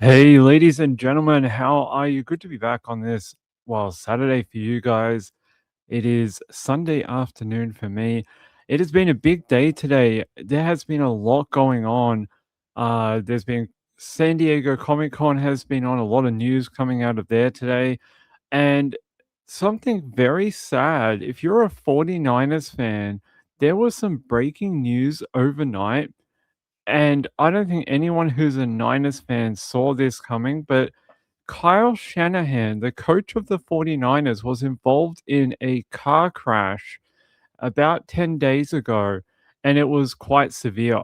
Hey, ladies and gentlemen, how are you? Good to be back on this, Saturday for you guys. It is Sunday afternoon for me. It has been a big day today. There has been a lot going on. There's been San Diego Comic Con has been on, a lot of news coming out of there today. And something very sad, if you're a 49ers fan, there was some breaking news overnight, and I don't think anyone who's a Niners fan saw this coming, but Kyle Shanahan, the coach of the 49ers, was involved in a car crash about 10 days ago, and it was quite severe.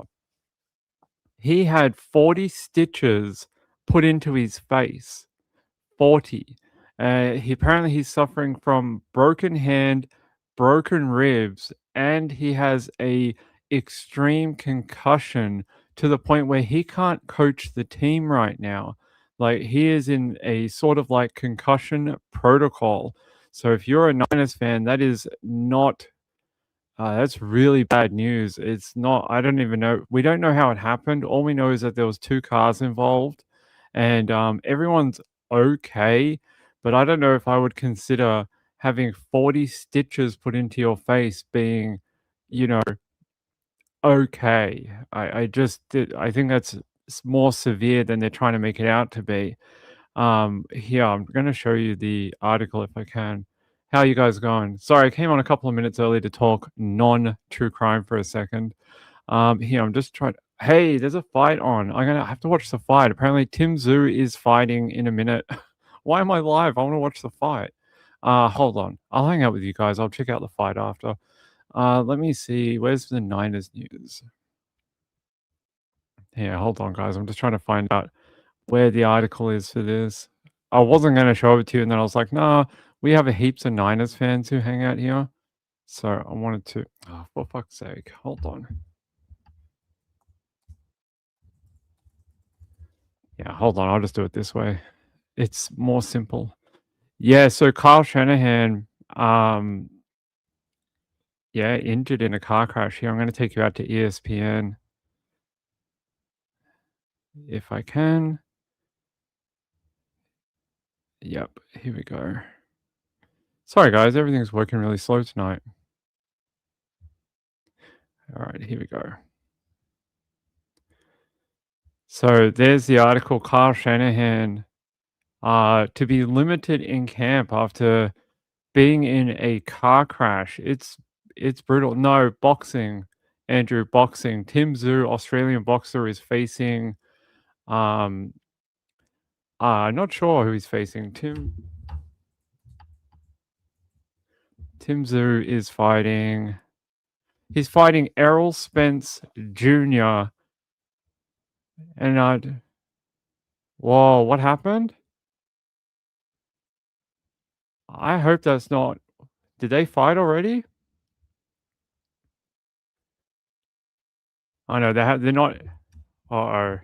He had 40 stitches put into his face. 40. He's suffering from broken hand, broken ribs, and he has a extreme concussion to the point where he can't coach the team right now. Like, he is in a sort of like concussion protocol. So if you're a Niners fan, that is not that's really bad news. It's not, I don't even know. We don't know how it happened. All we know is that there was 2 cars involved, and, everyone's okay, but I don't know if I would consider having 40 stitches put into your face being, you know, okay. I think that's more severe than they're trying to make it out to be. Here, I'm gonna show you the article if I can. How you guys going? Sorry, I came on a couple of minutes early to talk non-true crime for a second. Here, I'm just trying. Hey, there's a fight on. I'm gonna have to watch the fight. Apparently, Tim Zhu is fighting in a minute. Why am I live? I want to watch the fight. Hold on. I'll hang out with you guys. I'll check out the fight after. Let me see. Where's the Niners news? Here, hold on, guys. I'm just trying to find out where the article is for this. I wasn't going to show it to you, and then I was like, nah, we have a heaps of Niners fans who hang out here. So I wanted to, oh, for fuck's sake, hold on. Yeah, hold on. I'll just do it this way. It's more simple. Yeah, so Kyle Shanahan, yeah, injured in a car crash here. I'm going to take you out to ESPN if I can. Yep, here we go. Sorry, guys, everything's working really slow tonight. All right, here we go. So there's the article, Kyle Shanahan to be limited in camp after being in a car crash. It's brutal. No, boxing, Andrew, boxing. Tim Zhu, Australian boxer, is facing not sure who he's facing. Tim Zhu is fighting. He's fighting Errol Spence Jr. And whoa, what happened? I hope that's not. Did they fight already? Oh no, they're not. Uh-oh.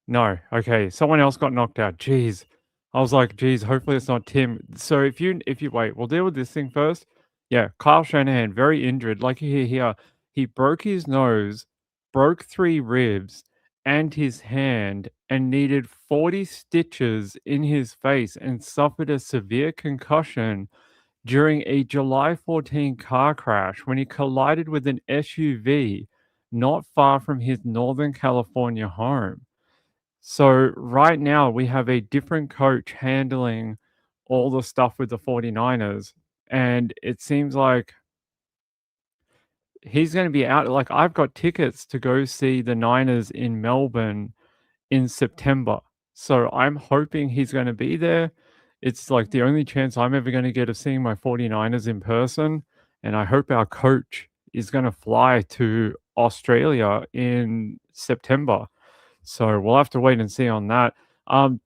No, okay, someone else got knocked out. Jeez. I was like, "Geez, hopefully it's not Tim." So if you wait, we'll deal with this thing first. Yeah, Kyle Shanahan, very injured. Like you hear here, he broke his nose, broke 3 ribs and his hand, and needed 40 stitches in his face and suffered a severe concussion during a July 14 car crash when he collided with an SUV not far from his Northern California home. So right now we have a different coach handling all the stuff with the 49ers, and it seems like he's going to be out. Like, I've got tickets to go see the Niners in Melbourne in September. So I'm hoping he's going to be there. It's like the only chance I'm ever going to get of seeing my 49ers in person, and I hope our coach is going to fly to Australia in September. So we'll have to wait and see on that.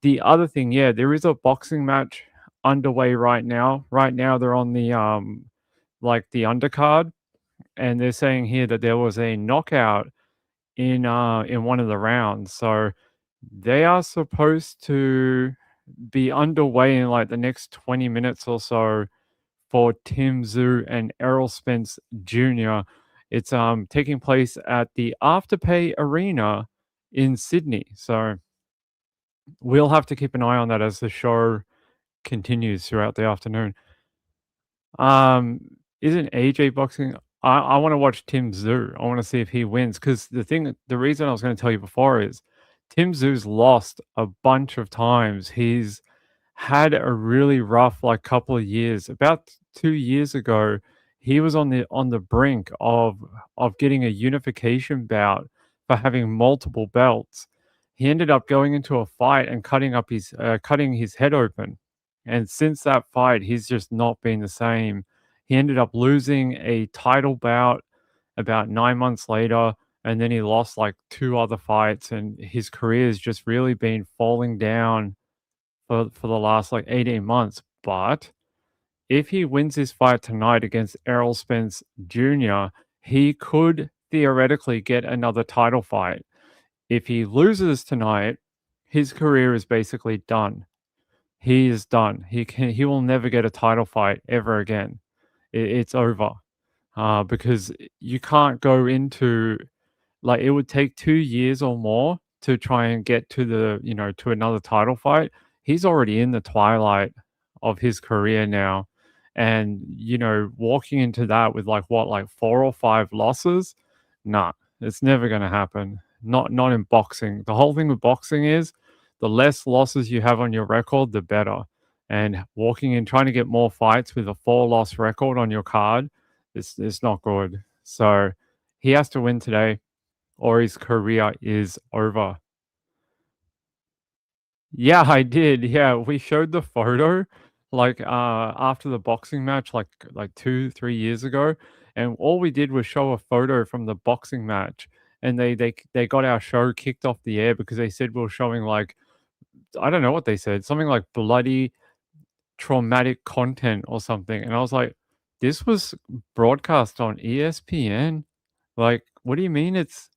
The other thing, yeah, there is a boxing match underway right now. Right now they're on the like the undercard, and they're saying here that there was a knockout in one of the rounds. So they are supposed to be underway in like the next 20 minutes or so for Tim Zhu and Errol Spence Jr. It's taking place at the Afterpay Arena in Sydney. So we'll have to keep an eye on that as the show continues throughout the afternoon. Um, isn't AJ boxing? I want to watch Tim Tszyu. I want to see if he wins because the reason I was going to tell you before is Tim Tszyu's lost a bunch of times. He's had a really rough like couple of years. About 2 years ago, he was on the brink of getting a unification bout for having multiple belts. He ended up going into a fight and cutting his head open. And since that fight, he's just not been the same. He ended up losing a title bout about 9 months later, and then he lost like two other fights, and his career has just really been falling down for the last like 18 months. But if he wins this fight tonight against Errol Spence Jr., he could theoretically get another title fight. If he loses tonight, his career is basically done. He is done. He will never get a title fight ever again. It's over. Because you can't go into like it would take 2 years or more to try and get to to another title fight. He's already in the twilight of his career now. And, walking into that with like what, like 4 or 5 losses? Nah, it's never gonna happen. Not in boxing. The whole thing with boxing is the less losses you have on your record, the better. And walking in trying to get more fights with a 4 loss record on your card, it's not good. So he has to win today or his career is over. Yeah, I did. Yeah, we showed the photo like after the boxing match like 2, 3 years ago, and all we did was show a photo from the boxing match, and they got our show kicked off the air because they said we were showing like I don't know what they said, something like bloody traumatic content or something. And I was like, this was broadcast on ESPN. Like, what do you mean it's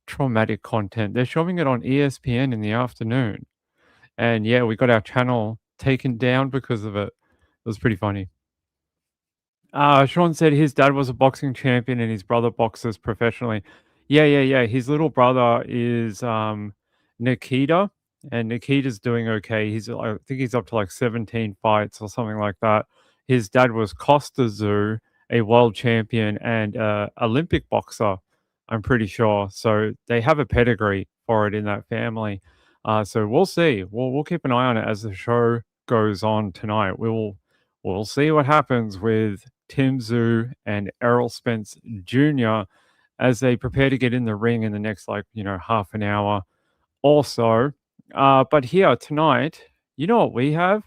traumatic content? They're showing it on ESPN in the afternoon. And yeah, we got our channel taken down because of it. It was pretty funny. Sean said his dad was a boxing champion and his brother boxes professionally. Yeah, yeah, yeah. His little brother is Nikita, and Nikita's doing okay. I think he's up to like 17 fights or something like that. His dad was Costa Zoo, a world champion and Olympic boxer, I'm pretty sure. So they have a pedigree for it in that family. So we'll see. We'll keep an eye on it as the show goes on tonight. We'll see what happens with Tim Tszyu and Errol Spence Jr. as they prepare to get in the ring in the next, like, half an hour or so. But here tonight, you know what we have?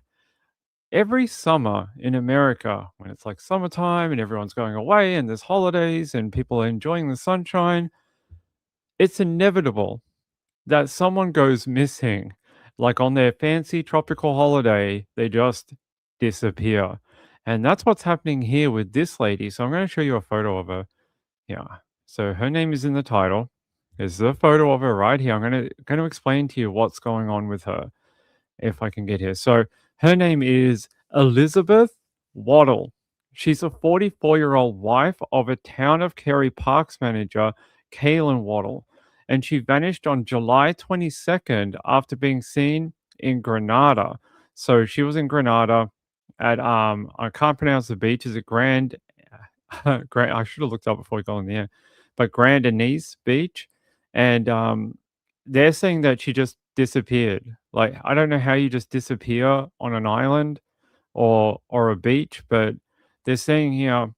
Every summer in America, when it's like summertime and everyone's going away and there's holidays and people are enjoying the sunshine, it's inevitable that someone goes missing. Like on their fancy tropical holiday, they just disappear. And that's what's happening here with this lady. So I'm going to show you a photo of her. Yeah. So her name is in the title. There's a photo of her right here. I'm going to explain to you what's going on with her if I can get here. So her name is Elizabeth Waddell. She's a 44-year-old wife of a town of Kerry Parks manager, Kaylin Waddell, and she vanished on July 22nd after being seen in Grenada. So she was in Grenada at I can't pronounce the beach. Is it Grand? Grand. I should have looked up before we got on the air, but Grand Anse Beach, and they're saying that she just disappeared. Like, I don't know how you just disappear on an island or a beach, but they're saying here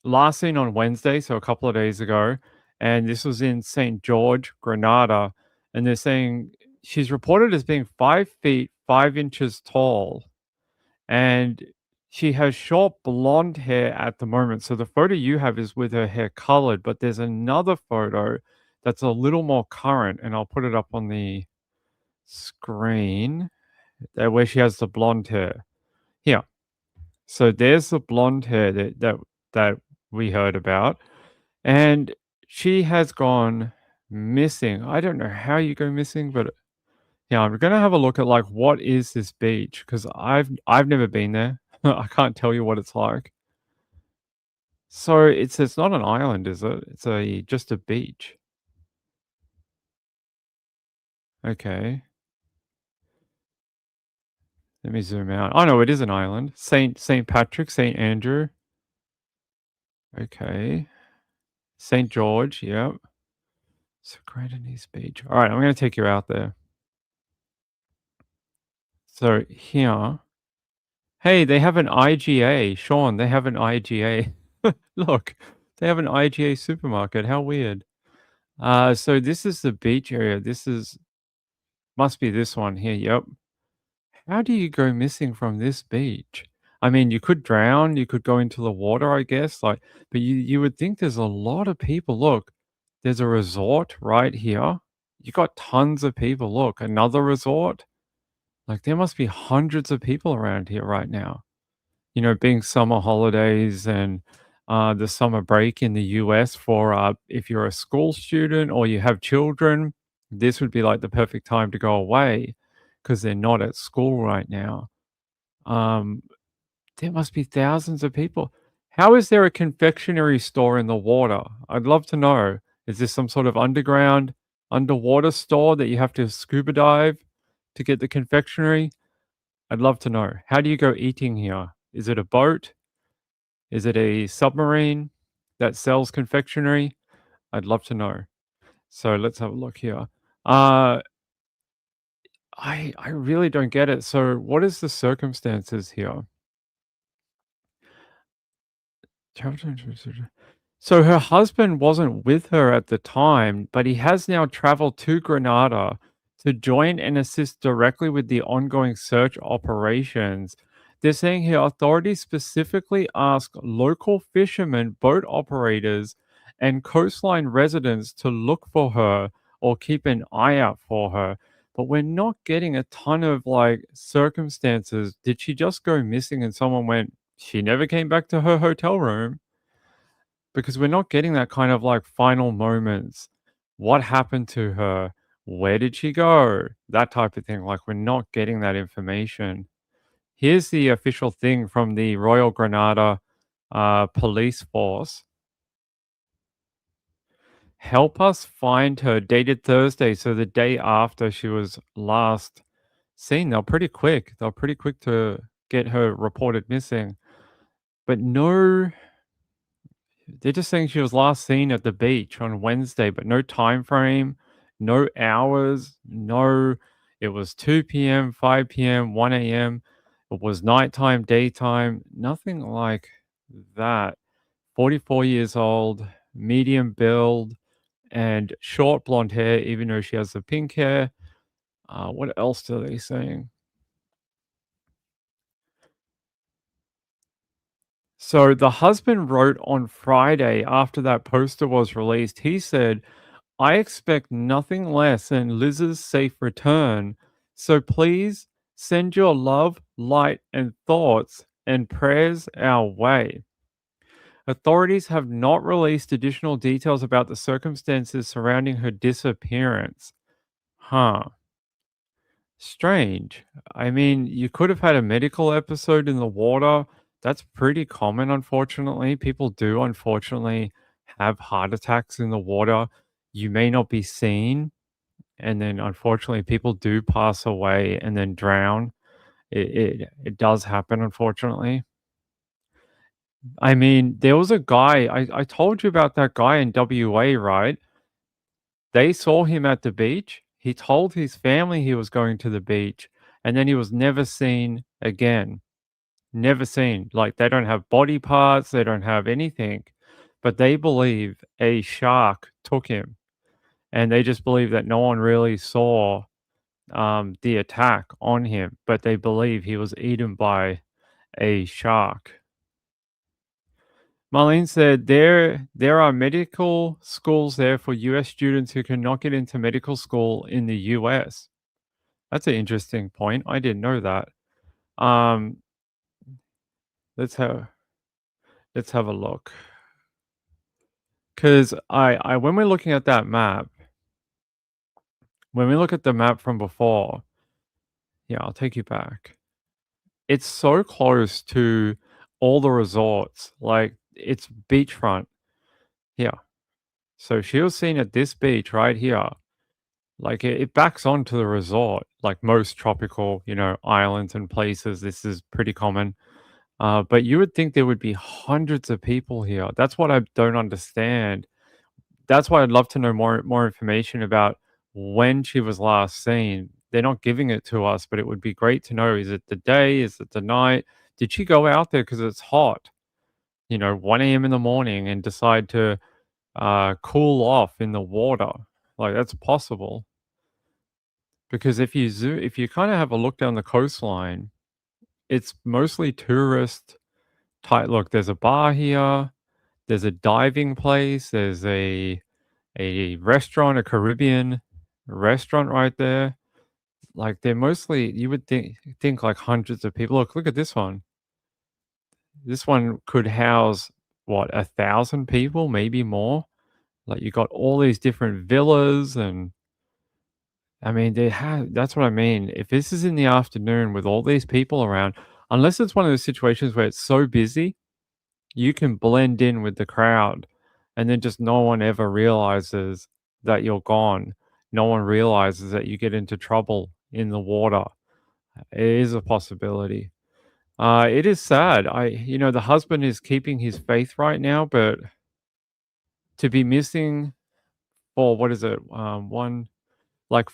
last seen on Wednesday, so a couple of days ago, and this was in St. George, Grenada, and they're saying she's reported as being 5 feet 5 inches tall, and she has short blonde hair at the moment. So the photo you have is with her hair colored, but there's another photo that's a little more current, and I'll put it up on the screen where she has the blonde hair. Here. So there's the blonde hair that we heard about, and she has gone missing. I don't know how you go missing, but yeah, I'm gonna have a look at like what is this beach because I've never been there. I can't tell you what it's like. So it's not an island, is it? It's a just a beach. Okay. Let me zoom out. Oh, no, it is an island. Saint Patrick, Saint Andrew. Okay. Saint George, yep. So Grand Anse Beach. Alright, I'm gonna take you out there. So here hey, they have an IGA. Sean, they have an IGA. Look, they have an IGA supermarket. How weird. So this is the beach area. This is must be this one here, yep. How do you go missing from this beach? I mean, you could drown, you could go into the water, I guess, like, but you would think there's a lot of people. Look, there's a resort right here. You got tons of people. Look, another resort. Like, there must be hundreds of people around here right now. Being summer holidays and the summer break in the US for if you're a school student or you have children, this would be like the perfect time to go away because they're not at school right now. Um, there must be thousands of people. How is there a confectionery store in the water? I'd love to know. Is this some sort of underwater store that you have to scuba dive to get the confectionery? I'd love to know. How do you go eating here? Is it a boat? Is it a submarine that sells confectionery? I'd love to know. So let's have a look here. Uh, I really don't get it. So what is the circumstances here? So her husband wasn't with her at the time, but he has now traveled to Grenada to join and assist directly with the ongoing search operations. They're saying here authorities specifically ask local fishermen, boat operators, and coastline residents to look for her or keep an eye out for her. But we're not getting a ton of like circumstances. Did she just go missing and someone went, she never came back to her hotel room? Because we're not getting that kind of like final moments. What happened to her? Where did she go? That type of thing. Like, we're not getting that information. Here's the official thing from the Royal Grenada Police Force. Help us find her, dated Thursday, so the day after she was last seen. They're pretty quick to get her reported missing. But no, they're just saying she was last seen at the beach on Wednesday, but no time frame, no hours, no, it was 2 p.m., 5 p.m., 1 a.m. It was nighttime, daytime, nothing like that. 44 years old, medium build, and short blonde hair, even though she has the pink hair. What else are they saying? So the husband wrote on Friday after that poster was released, he said, I expect nothing less than Liz's safe return. So please send your love, light, and thoughts and prayers our way. Authorities have not released additional details about the circumstances surrounding her disappearance. Huh. Strange. I mean, you could have had a medical episode in the water. That's pretty common, unfortunately. People do, unfortunately, have heart attacks in the water. You may not be seen, and then unfortunately people do pass away and then drown. It does happen, unfortunately. I mean, there was a guy, I told you about that guy in WA, right? They saw him at the beach. He told his family he was going to the beach, and then he was never seen again. Never seen. Like, they don't have body parts, they don't have anything, but they believe a shark took him, and they just believe that no one really saw the attack on him, but they believe he was eaten by a shark. Marlene said there are medical schools there for US students who cannot get into medical school in the US. That's an interesting point. I didn't know that. Um, let's have let's have a look. Because I when we're looking at that map, when we look at the map from before, yeah, I'll take you back. It's so close to all the resorts. Like, it's beachfront here. So she was seen at this beach right here. Like it backs onto the resort, like most tropical, islands and places. This is pretty common. But you would think there would be hundreds of people here. That's what I don't understand. That's why I'd love to know more information about when she was last seen. They're not giving it to us, but it would be great to know. Is it the day? Is it the night? Did she go out there because it's hot? 1 a.m. in the morning and decide to cool off in the water. Like that's possible because if you kind of have a look down the coastline, it's mostly tourist type. Look, there's a bar here. There's a diving place. There's a restaurant, a Caribbean restaurant right there. Like they're mostly you would think like hundreds of people. Look at this one. This one could house what 1,000 people, maybe more. Like you got all these different villas and I mean they have that's what I mean. If this is in the afternoon with all these people around, unless it's one of those situations where it's so busy, you can blend in with the crowd and then just no one ever realizes that you're gone. No one realizes that you get into trouble in the water. It is a possibility. It is sad. The husband is keeping his faith right now, but to be missing for what is it?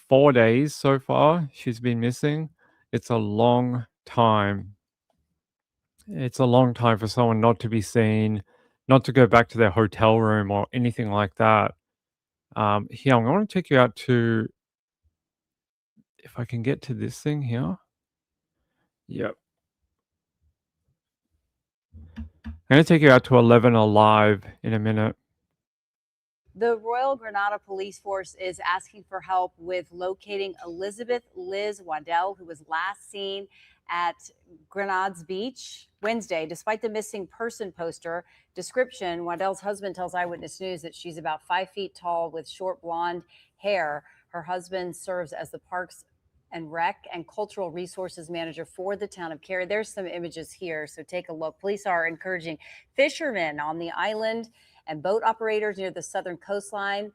4 days so far. She's been missing. It's a long time. It's a long time for someone not to be seen, not to go back to their hotel room or anything like that. Here, I'm going to take you out to, if I can get to this thing here. Yep. I'm going to take you out to 11 Alive in a minute. The Royal Grenada Police Force is asking for help with locating Elizabeth Liz Waddell, who was last seen at Grand Anse Beach Wednesday. Despite the missing person poster description, Waddell's husband tells Eyewitness News that she's about 5 feet tall with short blonde hair. Her husband serves as the Parks and Rec and Cultural Resources Manager for the town of Cary. There's some images here, so take a look. Police are encouraging fishermen on the island and boat operators near the southern coastline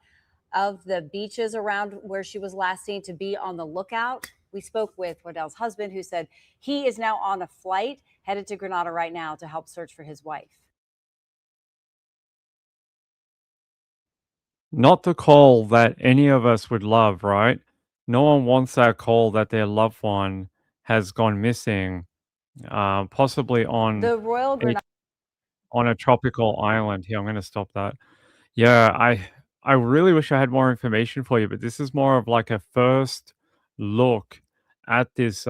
of the beaches around where she was last seen to be on the lookout. We spoke with Waddell's husband, who said he is now on a flight headed to Grenada right now to help search for his wife. Not the call that any of us would love, right? No one wants that call that their loved one has gone missing, possibly The Royal Grenada on a tropical island. Here, I'm gonna stop that. Yeah, I really wish I had more information for you, but this is more of like a first look at this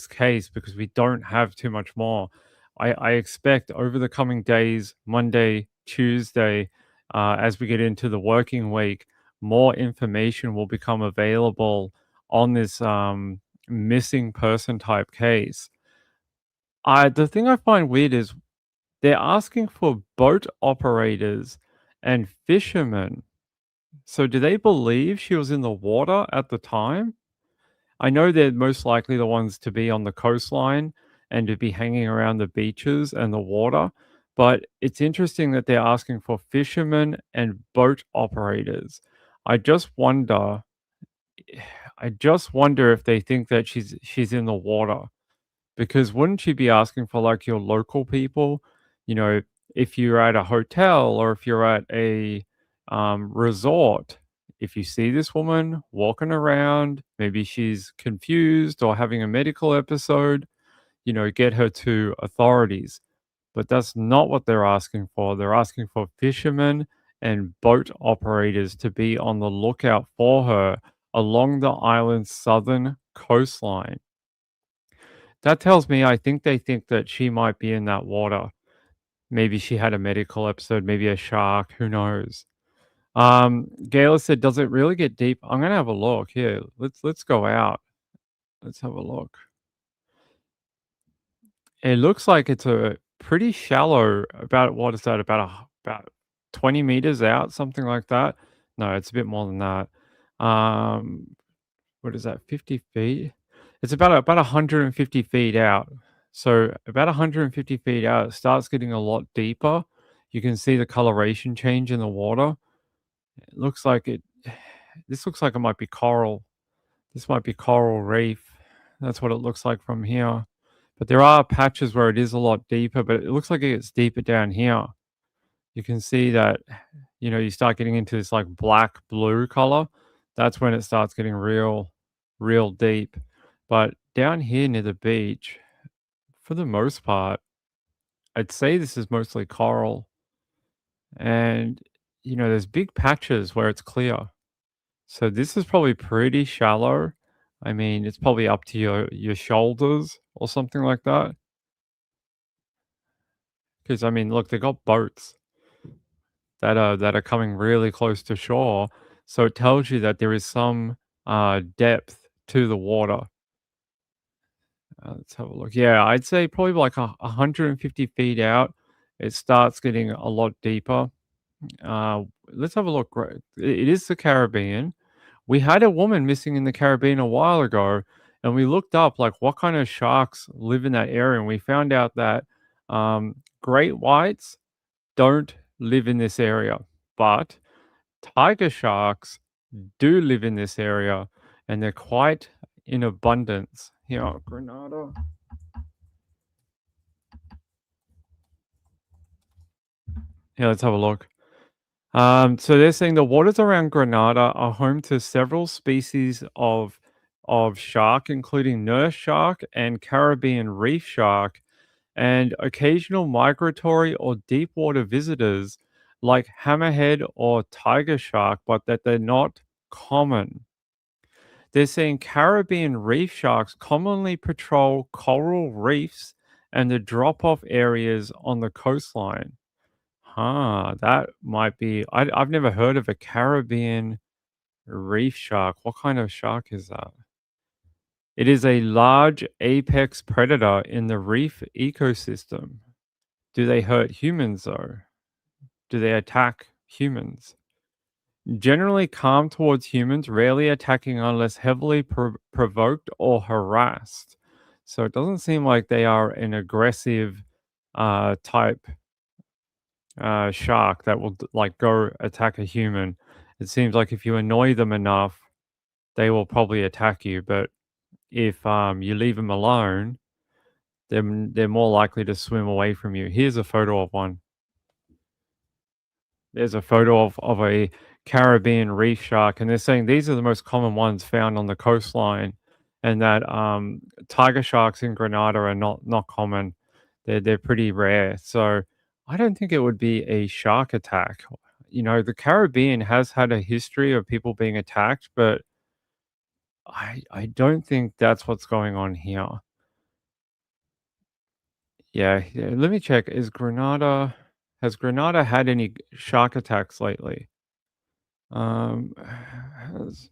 case because we don't have too much more. I expect over the coming days, Monday, Tuesday, as we get into the working week, more information will become available on this missing person type case. The thing I find weird is they're asking for boat operators and fishermen. So do they believe she was in the water at the time? I know they're most likely the ones to be on the coastline and to be hanging around the beaches and the water, but it's interesting that they're asking for fishermen and boat operators. I just wonder I just wonder if they think that she's in the water. Because wouldn't you be asking for, like, your local people? You know, if you're at a hotel or if you're at a, resort, if you see this woman walking around, maybe she's confused or having a medical episode, get her to authorities. But that's not what they're asking for. They're asking for fishermen and boat operators to be on the lookout for her along the island's southern coastline. That tells me I think they think that she might be in that water. Maybe she had a medical episode, maybe a shark, who knows? Gayla said, "Does it really get deep?" I'm gonna have a look. Here, let's go out. Let's have a look. It looks like it's a pretty shallow, about what is that? About 20 meters out, something like that. No, it's a bit more than that. Um, what is that? 50 feet? It's about 150 feet out. So about 150 feet out, it starts getting a lot deeper. You can see the coloration change in the water. It looks like it. This looks like it might be coral. This might be coral reef. That's what it looks like from here. But there are patches where it is a lot deeper, but it looks like it gets deeper down here. You can see that, you start getting into this like black blue color. That's when it starts getting real, real deep. But down here near the beach, for the most part, I'd say this is mostly coral. And, there's big patches where it's clear. So this is probably pretty shallow. I mean, it's probably up to your shoulders or something like that. Because I mean, look, they got boats that are coming really close to shore, so it tells you that there is some depth to the water. Let's have a look. Yeah, I'd say probably like 150 feet out, it starts getting a lot deeper. Let's have a look. It is the Caribbean. We had a woman missing in the Caribbean a while ago, and we looked up like what kind of sharks live in that area, and we found out that great whites don't live in this area, but tiger sharks do live in this area, and they're quite in abundance. Here, Grenada. Yeah, let's have a look. So they're saying the waters around Grenada are home to several species of shark, including nurse shark and Caribbean reef shark, and occasional migratory or deep water visitors like hammerhead or tiger shark, but that they're not common. They're saying Caribbean reef sharks commonly patrol coral reefs and the drop off areas on the coastline. Huh, that might be. I've never heard of a Caribbean reef shark. What kind of shark is that? It is a large apex predator in the reef ecosystem. Do they hurt humans though? Do they attack humans? Generally calm towards humans, rarely attacking unless heavily provoked or harassed. So it doesn't seem like they are an aggressive type shark that will like go attack a human. It seems like if you annoy them enough, they will probably attack you. But if you leave them alone, they're more likely to swim away from you. Here's a photo of one. There's a photo of a Caribbean reef shark, and they're saying these are the most common ones found on the coastline, and that tiger sharks in Grenada are not common. They're pretty rare. So I don't think it would be a shark attack. The Caribbean has had a history of people being attacked, but I don't think that's what's going on here. Yeah, let me check. Has Grenada had any shark attacks lately? Has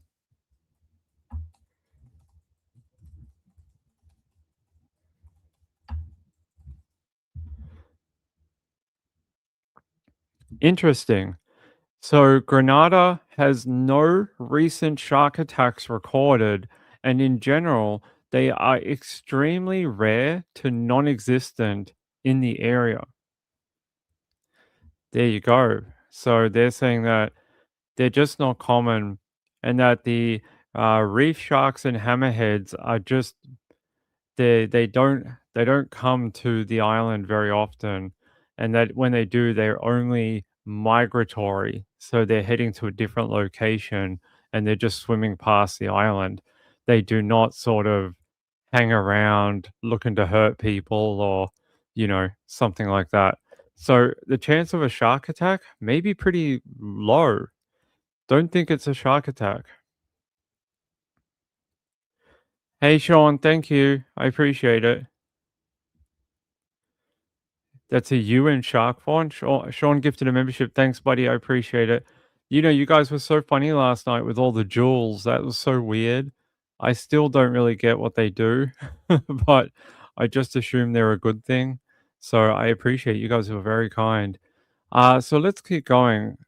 Interesting. So Grenada has no recent shark attacks recorded, and in general, they are extremely rare to non-existent in the area. There you go. So they're saying that they're just not common, and that the reef sharks and hammerheads are just they don't come to the island very often, and that when they do, they're only migratory, so they're heading to a different location, and they're just swimming past the island. They do not sort of hang around looking to hurt people or, something like that. So the chance of a shark attack may be pretty low. Don't think it's a shark attack. Hey, Sean, thank you. I appreciate it. That's a UN shark font. Sean gifted a membership. Thanks, buddy. I appreciate it. You guys were so funny last night with all the jewels. That was so weird. I still don't really get what they do, but I just assume they're a good thing. So I appreciate you guys were very kind. So let's keep going.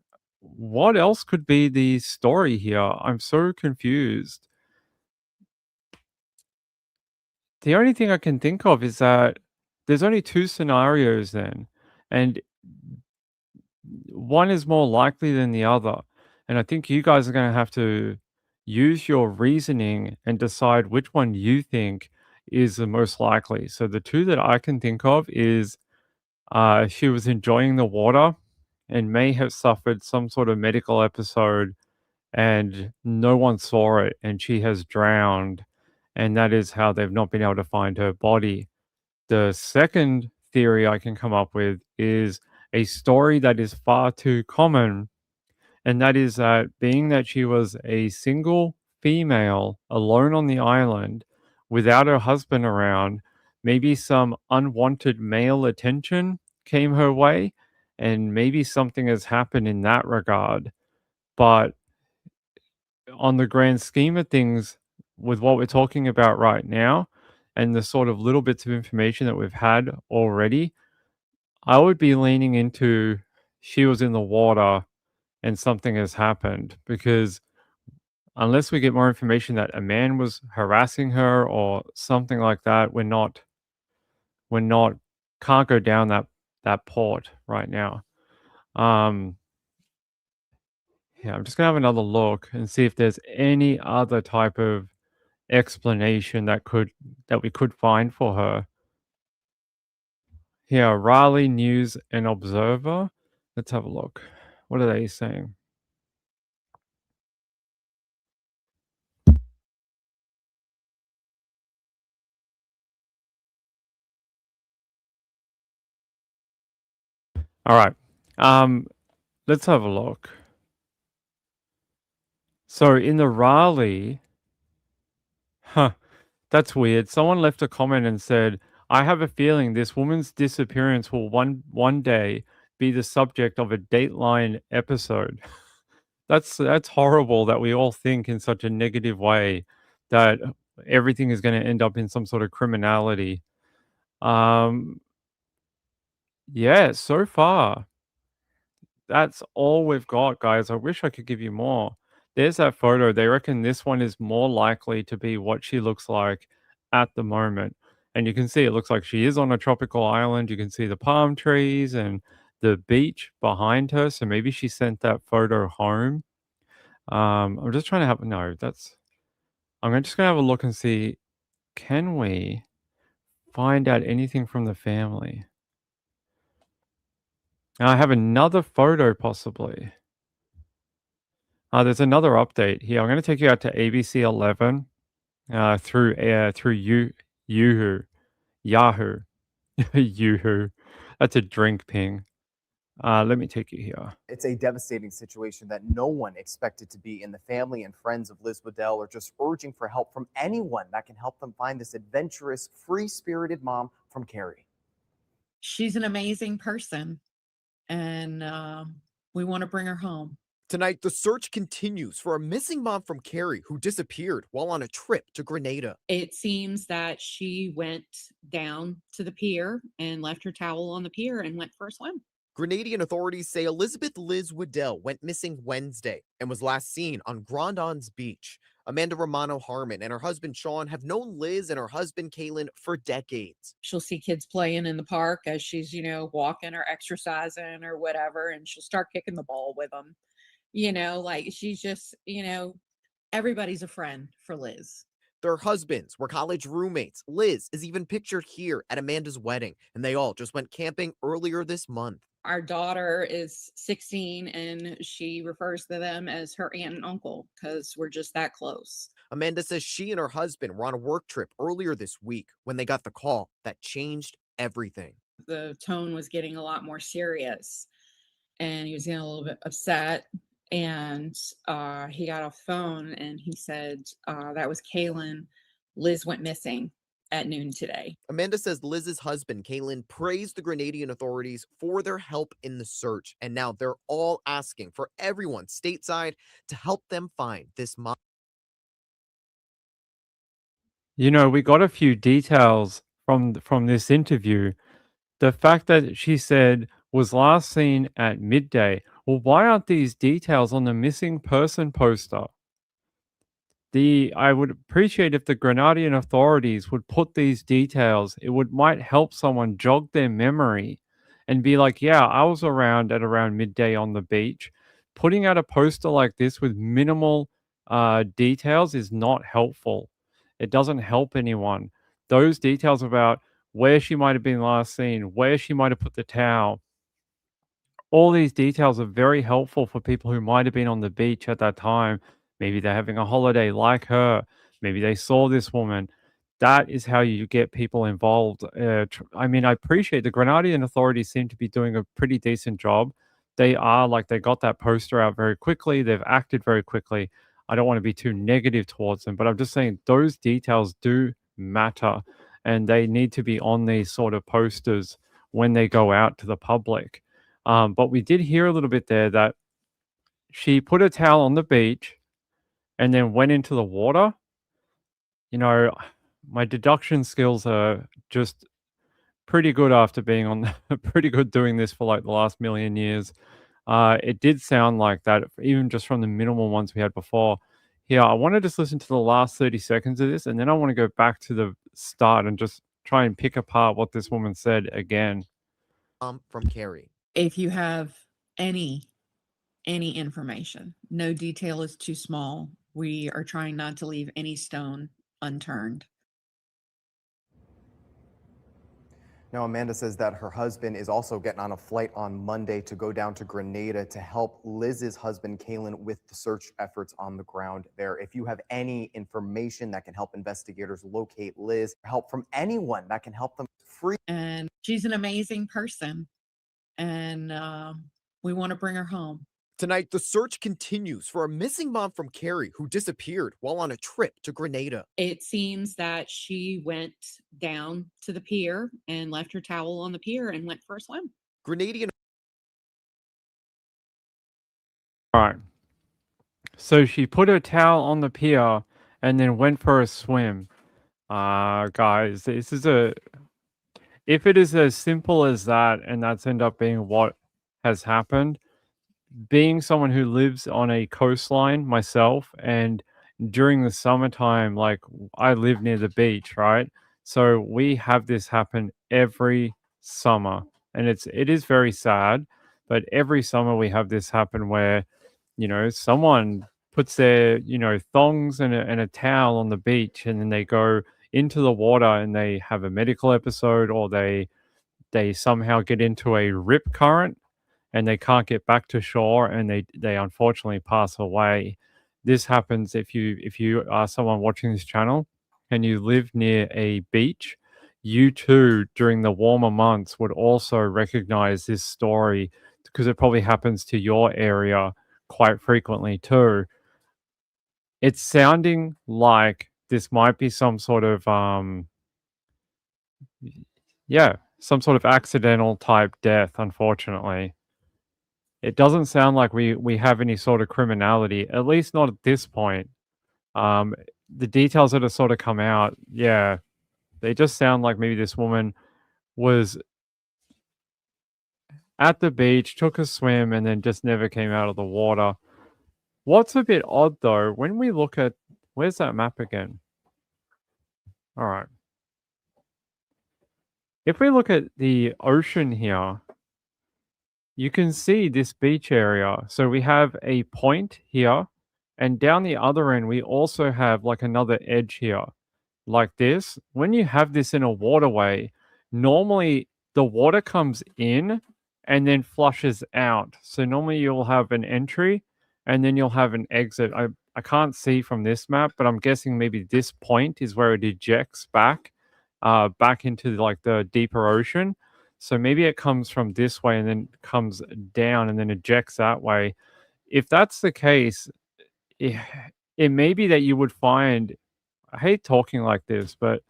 What else could be the story here? I'm so confused. The only thing I can think of is that there's only two scenarios then, and one is more likely than the other. And I think you guys are going to have to use your reasoning and decide which one you think is the most likely. So the two that I can think of is she was enjoying the water and may have suffered some sort of medical episode and no one saw it and she has drowned. And that is how they've not been able to find her body. The second theory I can come up with is a story that is far too common, and that is that being that she was a single female alone on the island without her husband around, maybe some unwanted male attention came her way, and maybe something has happened in that regard. But on the grand scheme of things, with what we're talking about right now, and the sort of little bits of information that we've had already, I would be leaning into she was in the water and something has happened because unless we get more information that a man was harassing her or something like that, we're not can't go down that port right now. Um, yeah, I'm just gonna have another look and see if there's any other type of explanation that we could find for her. Yeah, Raleigh News and Observer. Let's have a look. What are they saying? All right. Um, let's have a look. So in the Raleigh, huh, that's weird. Someone left a comment and said, "I have a feeling this woman's disappearance will one day be the subject of a Dateline episode." That's horrible that we all think in such a negative way that everything is going to end up in some sort of criminality. Um, yeah, so far that's all we've got, guys. I wish I could give you more. There's that photo. They reckon this one is more likely to be what she looks like at the moment. And you can see it looks like she is on a tropical island. You can see the palm trees and the beach behind her. So maybe she sent that photo home. I'm just trying to have no, that's just gonna have a look and see, can we find out anything from the family? And I have another photo possibly. There's another update here. I'm going to take you out to ABC 11 through Yahoo, Yahoo, Yahoo. That's a drink ping. Let me take you here. It's a devastating situation that no one expected to be, and the family and friends of Liz Waddell are just urging for help from anyone that can help them find this adventurous, free-spirited mom from Cary. She's an amazing person, and we want to bring her home. Tonight, the search continues for a missing mom from Cary who disappeared while on a trip to Grenada. It seems that she went down to the pier and left her towel on the pier and went for a swim. Grenadian authorities say Elizabeth Liz Waddell went missing Wednesday and was last seen on Grand Anse Beach. Amanda Romano Harmon and her husband Sean have known Liz and her husband Kaylin for decades. She'll see kids playing in the park as she's, walking or exercising or whatever, and she'll start kicking the ball with them. Like she's just, everybody's a friend for Liz. Their husbands were college roommates. Liz is even pictured here at Amanda's wedding, and they all just went camping earlier this month. Our daughter is 16, and she refers to them as her aunt and uncle because we're just that close. Amanda says she and her husband were on a work trip earlier this week when they got the call that changed everything. The tone was getting a lot more serious, and he was getting a little bit upset. And he got off phone and he said, that was Kaylin. Liz went missing at noon today. Amanda says Liz's husband, Kaylin, praised the Grenadian authorities for their help in the search. And now they're all asking for everyone stateside to help them find this mom. We got a few details from this interview. The fact that she said was last seen at midday. Well, why aren't these details on the missing person poster? I would appreciate if the Grenadian authorities would put these details. It might help someone jog their memory and be like, yeah, I was around at around midday on the beach putting out a poster like this with minimal details is not helpful. It doesn't help anyone. Those details about where she might have been last seen, where she might have put the towel, all these details are very helpful for people who might have been on the beach at that time. Maybe they're having a holiday like her. Maybe they saw this woman. That is how you get people involved. I mean, I appreciate the Grenadian authorities seem to be doing a pretty decent job. They are like they got that poster out very quickly. They've acted very quickly. I don't want to be too negative towards them, but I'm just saying those details do matter and they need to be on these sort of posters when they go out to the public. But we did hear a little bit there that she put a towel on the beach and then went into the water. You know, my deduction skills are just pretty good after being on pretty good doing this for like the last million years. It did sound like that, even just from the minimal ones we had before. Here, I want to just listen to the last 30 seconds of this, and then I want to go back to the start and just try and pick apart what this woman said again. From Carrie. If you have any information, no detail is too small. We are trying not to leave any stone unturned. Now, Amanda says that her husband is also getting on a flight on Monday to go down to Grenada to help Liz's husband, Kalen, with the search efforts on the ground there. If you have any information that can help investigators locate Liz, help from anyone that can help them free. And she's an amazing person. And we want to bring her home. Tonight, the search continues for a missing mom from Carrie who disappeared while on a trip to Grenada. It seems that she went down to the pier and left her towel on the pier and went for a swim. Grenadian. All right. So she put her towel on the pier and then went for a swim. Guys, this is if it is as simple as that and that's end up being what has happened, being someone who lives on a coastline myself, and during the summertime, like I live near the beach, right? So we have this happen every summer, and it is very sad, but every summer we have this happen where, someone puts their, thongs and a towel on the beach, and then they go into the water and they have a medical episode, or they somehow get into a rip current and they can't get back to shore, and they unfortunately pass away. This happens if you are someone watching this channel and you live near a beach. You too, during the warmer months, would also recognize this story because it probably happens to your area quite frequently too. It's sounding like this might be some sort of some sort of accidental type death, unfortunately. It doesn't sound like we have any sort of criminality, at least not at this point. The details that have sort of come out, yeah, they just sound like maybe this woman was at the beach, took a swim, and then just never came out of the water. What's a bit odd, though, when we look at... Where's that map again? All right. If we look at the ocean here, you can see this beach area. So we have a point here, and down the other end, we also have like another edge here, like this. When you have this in a waterway, normally the water comes in and then flushes out. So normally you'll have an entry and then you'll have an exit. I can't see from this map, but I'm guessing maybe this point is where it ejects back into like the deeper ocean. So maybe it comes from this way and then comes down and then ejects that way. If that's the case, it may be that you would find... I hate talking like this, but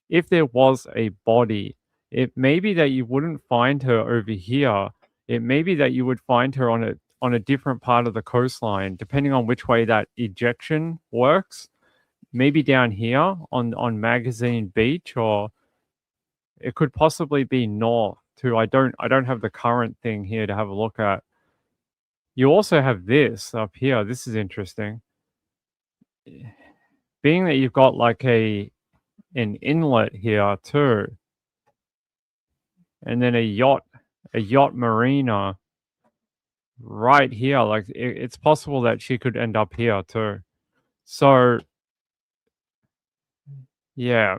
if there was a body, it may be that you wouldn't find her over here. It may be that you would find her on a different part of the coastline, depending on which way that ejection works. Maybe down here on Magazine Beach, or it could possibly be north too. I don't have the current thing here to have a look at. You also have this up here. This is interesting. Being that you've got like an inlet here too, and then a yacht marina right here. Like it's possible that she could end up here too. So yeah,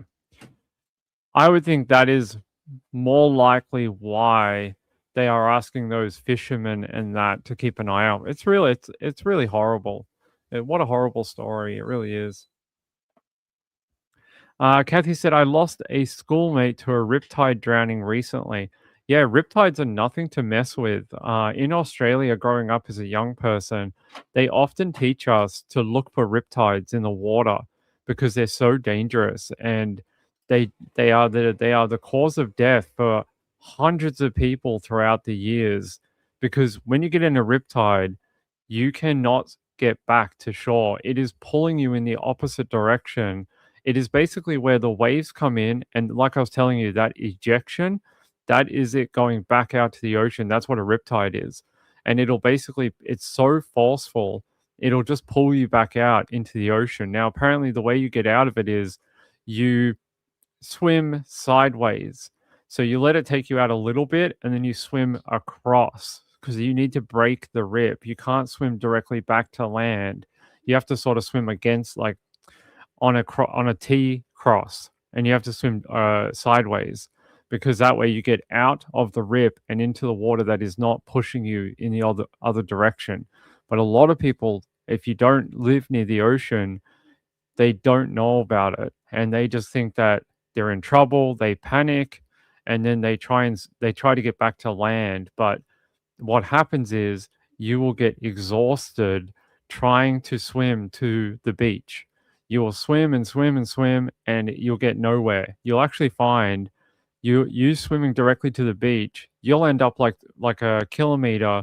I would think that is more likely why they are asking those fishermen and that to keep an eye out. It's really horrible. What a horrible story. It really is. Kathy said, I lost a schoolmate to a riptide drowning recently. Yeah, riptides are nothing to mess with. In Australia, growing up as a young person, they often teach us to look for riptides in the water because they're so dangerous, and they are the cause of death for hundreds of people throughout the years. Because when you get in a riptide, you cannot get back to shore. It is pulling you in the opposite direction. It is basically where the waves come in, and like I was telling you, that ejection, that is it going back out to the ocean. That's what a riptide is. And it's so forceful, it'll just pull you back out into the ocean. Now, apparently, the way you get out of it is you swim sideways. So you let it take you out a little bit and then you swim across because you need to break the rip. You can't swim directly back to land. You have to sort of swim against, like, on a T cross, and you have to swim sideways because that way you get out of the rip and into the water that is not pushing you in the other direction. But a lot of people, if you don't live near the ocean, they don't know about it, and they just think that they're in trouble. They panic, and then they try to get back to land. But what happens is you will get exhausted trying to swim to the beach. You will swim and swim and swim, and you'll get nowhere. You'll actually find you swimming directly to the beach, you'll end up like a kilometer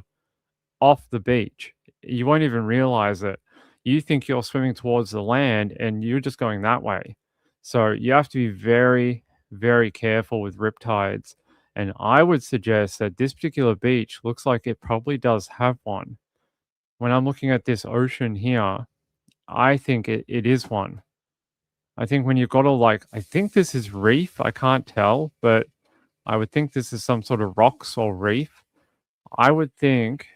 off the beach. You won't even realize it. You think you're swimming towards the land, and you're just going that way. So you have to be very, very careful with riptides. And I would suggest that this particular beach looks like it probably does have one. When I'm looking at this ocean here, I think it is one. I think when you've got I think this is reef. I can't tell, but I would think this is some sort of rocks or reef. I would think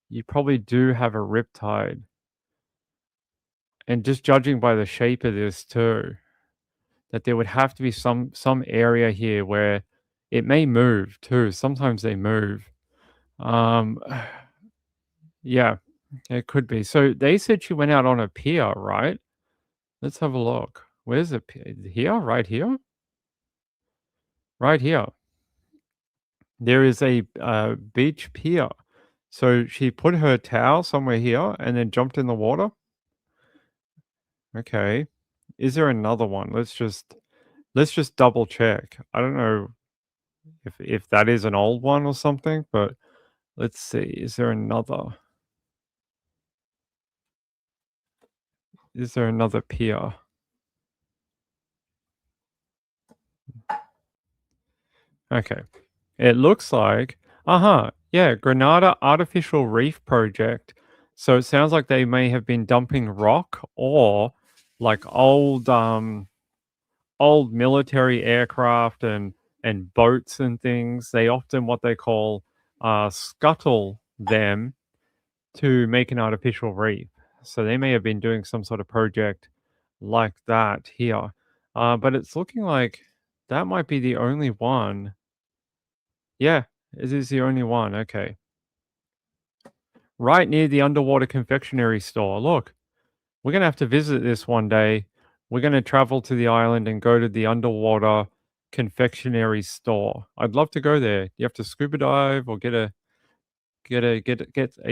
you probably do have a riptide. And just judging by the shape of this too, that there would have to be some area here where it may move too. Sometimes they move. Um, yeah, it could be. So they said she went out on a pier, right? Let's have a look. Where's the pier? Here? Right here? Right here. There is a beach pier. So she put her towel somewhere here and then jumped in the water. Okay. Is there another one? Let's just double check. I don't know if that is an old one or something, but let's see. Is there another? Is there another pier? Okay. It looks like, yeah, Grenada Artificial Reef Project. So it sounds like they may have been dumping rock or like old military aircraft and boats and things. They often what they call scuttle them to make an artificial reef. So they may have been doing some sort of project like that here. But it's looking like that might be the only one. Yeah, it is the only one. Okay. Right near the underwater confectionery store. Look, we're going to have to visit this one day. We're going to travel to the island and go to the underwater confectionery store. I'd love to go there. You have to scuba dive or get a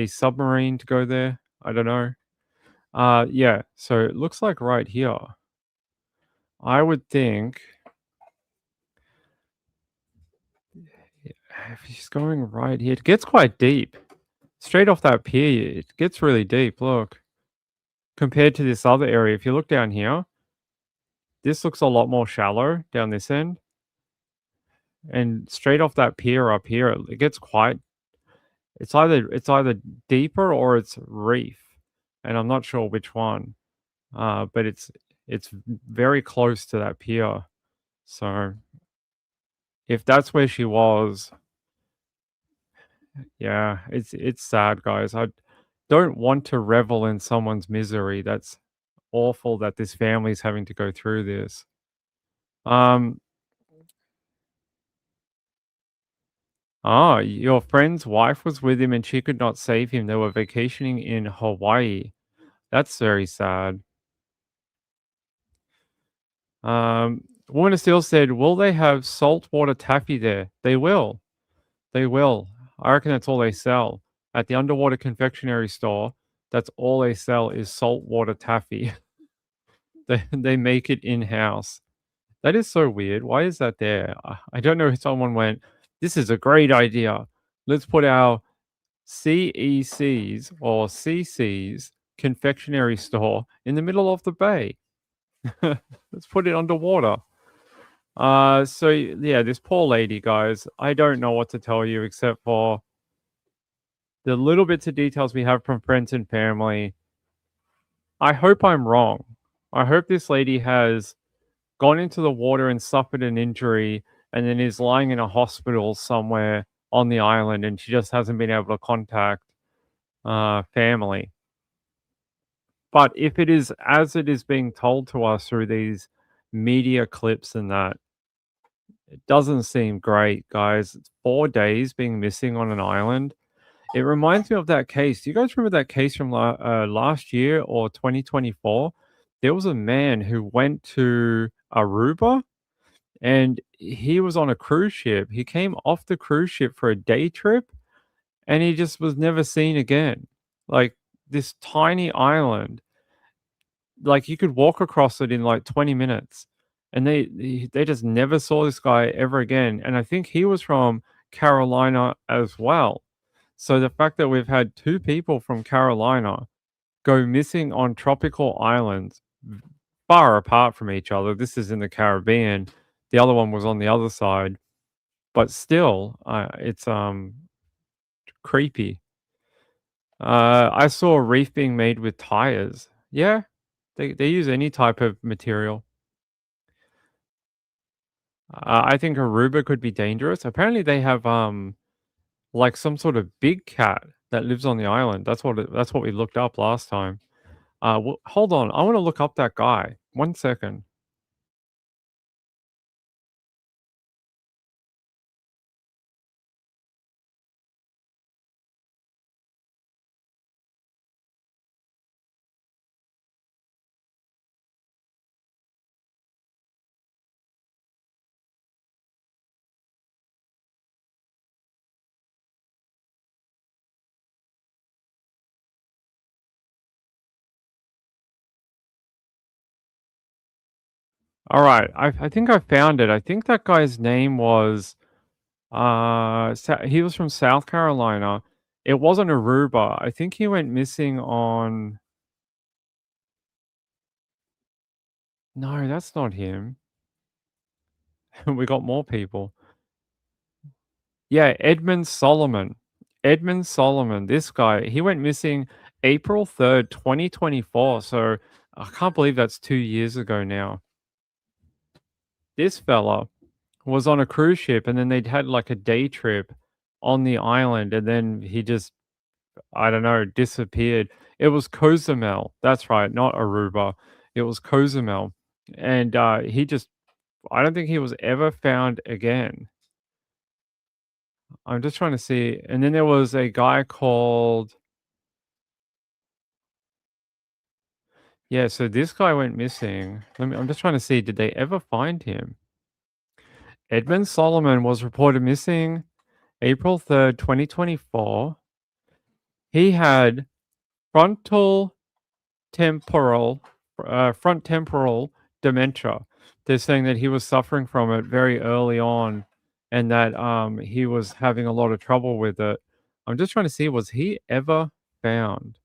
submarine to go there. I don't know. Yeah, so it looks like right here. I would think if he's going right here, it gets quite deep. Straight off that pier, it gets really deep. Look, compared to this other area, if you look down here, this looks a lot more shallow down this end. And straight off that pier up here, it gets quite. It's either deeper or it's reef, and I'm not sure which one. But it's very close to that pier. So if that's where she was, Yeah, it's sad, guys. I don't want to revel in someone's misery. That's awful that this family's having to go through this. Um, your friend's wife was with him and she could not save him. They were vacationing in Hawaii. That's very sad. Woman of Steel said, "Will they have saltwater taffy there?" They will. They will. I reckon that's all they sell at the underwater confectionery store. That's all they sell is saltwater taffy. They make it in house. That is so weird. Why is that there? I don't know if someone went, "This is a great idea. Let's put our CEC's or CC's confectionery store in the middle of the bay. Let's put it underwater." So yeah, this poor lady, guys. I don't know what to tell you except for the little bits of details we have from friends and family. I hope I'm wrong. I hope this lady has gone into the water and suffered an injury and then is lying in a hospital somewhere on the island and she just hasn't been able to contact family. But if it is as it is being told to us through these media clips and that, it doesn't seem great, guys. It's 4 days being missing on an island. It reminds me of that case. Do you guys remember that case from last year or 2024? There was a man who went to Aruba and he was on a cruise ship. He came off the cruise ship for a day trip and he just was never seen again. Like this tiny island, like you could walk across it in like 20 minutes and they just never saw this guy ever again. And I think he was from Carolina as well. So the fact that we've had two people from Carolina go missing on tropical islands far apart from each other. This is in the Caribbean. The other one was on the other side, but still, it's creepy. I saw a reef being made with tires. Yeah, they use any type of material. I think Aruba could be dangerous. Apparently, they have like some sort of big cat that lives on the island. That's what we looked up last time. Hold on, I want to look up that guy. 1 second. All right, I think I found it. I think that guy's name was he was from South Carolina. It wasn't Aruba. I think he went missing on. No, that's not him. We got more people. Yeah, Edmund Solomon. Edmund Solomon, this guy, he went missing April 3rd, 2024. So I can't believe that's 2 years ago now. This fella was on a cruise ship and then they'd had like a day trip on the island and then he just, I don't know, disappeared. It was Cozumel. That's right, not Aruba. It was Cozumel. And I don't think he was ever found again. I'm just trying to see. And then there was a guy called, yeah, so this guy went missing. I'm just trying to see, did they ever find him? Edmund Solomon was reported missing April 3rd, 2024. He had frontal temporal front temporal dementia. They're saying that he was suffering from it very early on and that he was having a lot of trouble with it. I'm just trying to see, was he ever found?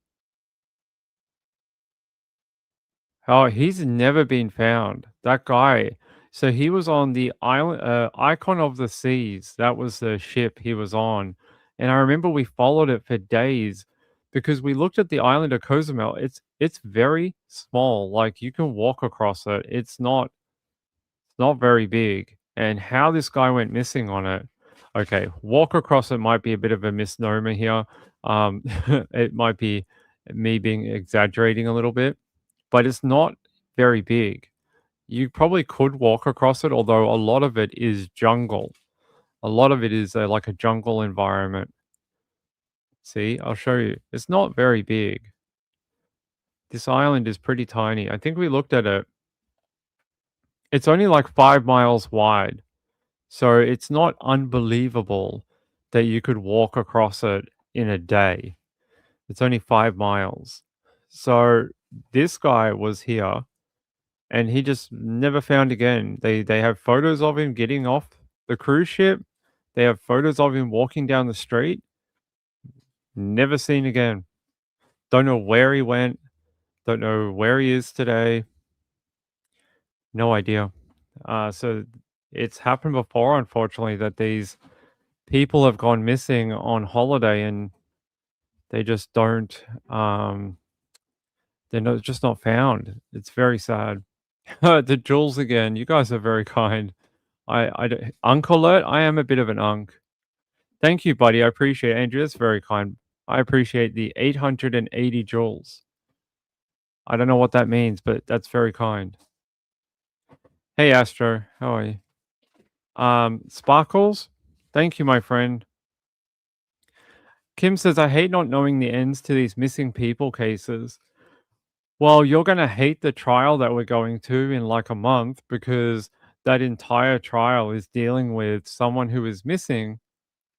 Oh, he's never been found. That guy. So he was on the island, Icon of the Seas. That was the ship he was on. And I remember we followed it for days because we looked at the island of Cozumel. It's very small. Like you can walk across it. It's not very big. And how this guy went missing on it, Okay, walk across it might be a bit of a misnomer here. It might be me being exaggerating a little bit, but it's not very big. You probably could walk across it, although a lot of it is jungle. A lot of it is like a jungle environment. See, I'll show you. It's not very big. This island is pretty tiny. I think we looked at it. It's only like 5 miles wide. So it's not unbelievable that you could walk across it in a day. It's only 5 miles. So this guy was here and he just never found again. They have photos of him getting off the cruise ship. They have photos of him walking down the street. Never seen again. Don't know where he went. Don't know where he is today. No idea. So it's happened before, unfortunately, that these people have gone missing on holiday and they just don't. Just not found. It's very sad. The Jules again. You guys are very kind. Unk alert. I am a bit of an unk. Thank you, buddy. I appreciate it. Andrew. That's very kind. I appreciate the 880 joules. I don't know what that means, but that's very kind. Hey, Astro. How are you? Sparkles. Thank you, my friend. Kim says, I hate not knowing the ends to these missing people cases. Well, you're going to hate the trial that we're going to in like a month because that entire trial is dealing with someone who is missing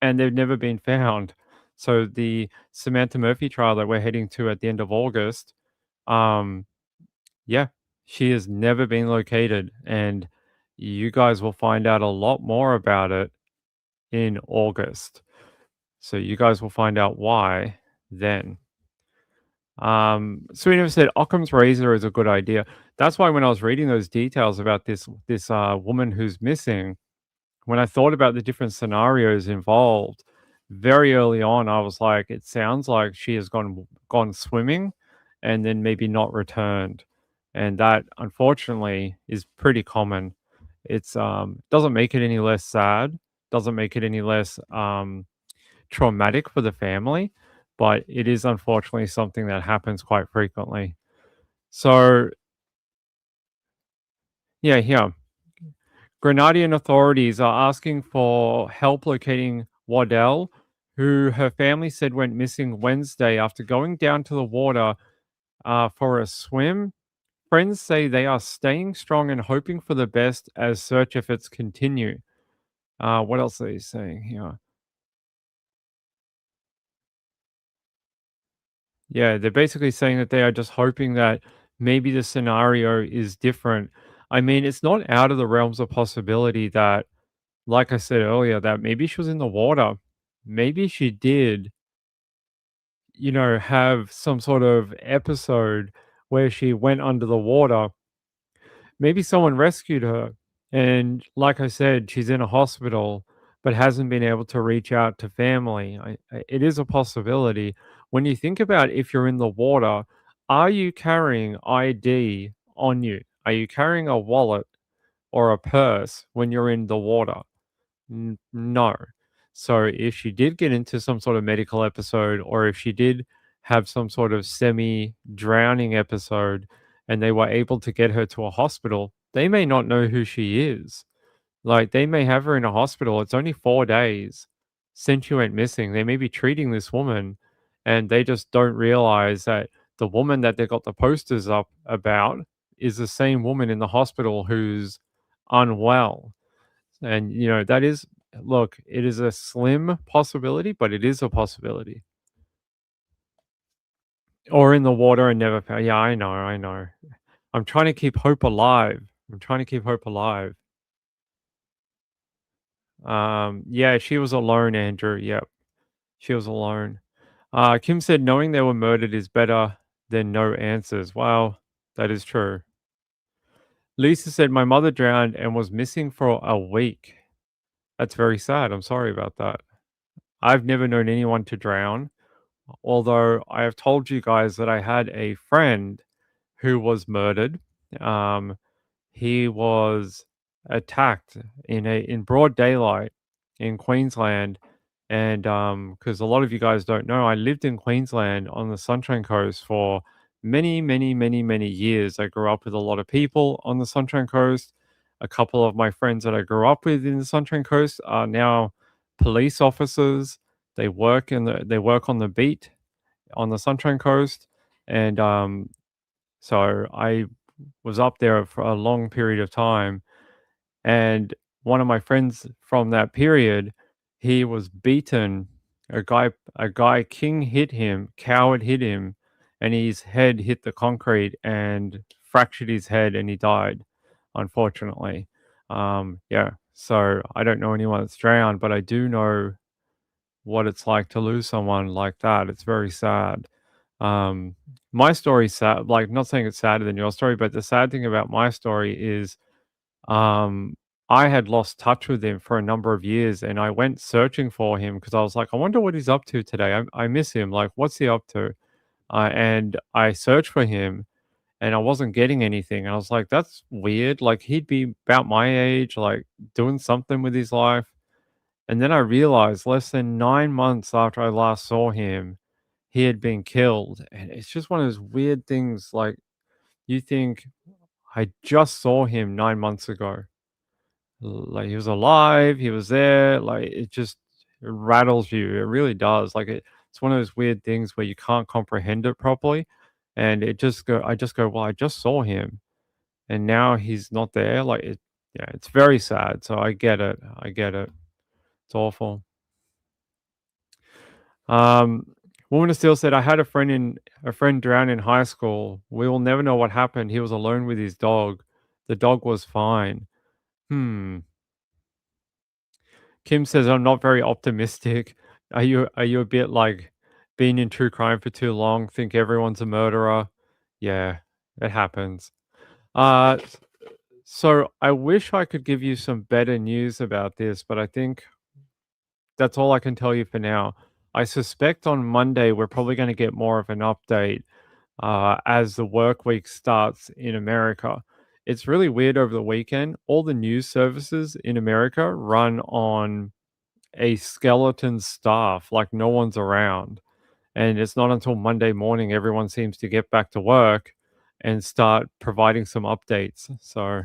and they've never been found. So the Samantha Murphy trial that we're heading to at the end of August, yeah, she has never been located. And you guys will find out a lot more about it in August. So you guys will find out why then. Sweetener said Occam's razor is a good idea. That's why when I was reading those details about this woman who's missing, when I thought about the different scenarios involved, very early on, I was like, it sounds like she has gone swimming and then maybe not returned. And that unfortunately is pretty common. It's doesn't make it any less sad, doesn't make it any less traumatic for the family, but it is unfortunately something that happens quite frequently. So, yeah, here. Grenadian authorities are asking for help locating Waddell, who her family said went missing Wednesday after going down to the water for a swim. Friends say they are staying strong and hoping for the best as search efforts continue. What else are they saying here? Yeah, they're basically saying that they are just hoping that maybe the scenario is different. I mean, it's not out of the realms of possibility that, like I said earlier, that maybe she was in the water. Maybe she did, have some sort of episode where she went under the water. Maybe someone rescued her. And like I said, she's in a hospital, but hasn't been able to reach out to family. It is a possibility. When you think about if you're in the water, are you carrying ID on you? Are you carrying a wallet or a purse when you're in the water? No. So if she did get into some sort of medical episode, or if she did have some sort of semi drowning episode and they were able to get her to a hospital, they may not know who she is. Like they may have her in a hospital. It's only 4 days since she went missing. They may be treating this woman and they just don't realize that the woman that they got the posters up about is the same woman in the hospital who's unwell. And, that is, look, it is a slim possibility, but it is a possibility. Or in the water and never found. Yeah, I know, I know. I'm trying to keep hope alive. I'm trying to keep hope alive. Yeah, she was alone, Andrew. Yep. She was alone. Kim said knowing they were murdered is better than no answers. Wow, that is true. Lisa said my mother drowned and was missing for a week. That's very sad. I'm sorry about that. I've never known anyone to drown, although I have told you guys that I had a friend who was murdered. He was attacked in broad daylight in Queensland. And because a lot of you guys don't know, I lived in Queensland on the Sunshine Coast for many, many, many, many years. I grew up with a lot of people on the Sunshine Coast. A couple of my friends that I grew up with in the Sunshine Coast are now police officers. They work on the beat on the Sunshine Coast, and so I was up there for a long period of time. And one of my friends from that period, he was beaten. A guy king hit him, coward hit him, and his head hit the concrete and fractured his head, and he died, unfortunately. Yeah. So I don't know anyone that's drowned, but I do know what it's like to lose someone like that. It's very sad. Um, my story's sad. Like, not saying it's sadder than your story, but the sad thing about my story is um, I had lost touch with him for a number of years, and I went searching for him because I was like, I wonder what he's up to today. I miss him. Like, what's he up to? And I searched for him, and I wasn't getting anything. And I was like, that's weird. Like, he'd be about my age, like doing something with his life. And then I realized less than 9 months after I last saw him, he had been killed. And it's just one of those weird things. Like, you think, I just saw him 9 months ago. Like, he was alive, he was there. Like, it just rattles you. It really does. Like, it's one of those weird things where you can't comprehend it properly. And I just go, well, I just saw him and now he's not there. Like, yeah, it's very sad. So I get it. I get it. It's awful. Um, Woman of Steel said, I had a friend drown in high school. We will never know what happened. He was alone with his dog. The dog was fine. Hmm. Kim says, I'm not very optimistic. Are you a bit like being in true crime for too long, think everyone's a murderer? Yeah, it happens. So I wish I could give you some better news about this, but I think that's all I can tell you for now. I suspect on Monday we're probably going to get more of an update as the work week starts in America. It's really weird over the weekend. All the news services in America run on a skeleton staff, like no one's around. And it's not until Monday morning everyone seems to get back to work and start providing some updates. So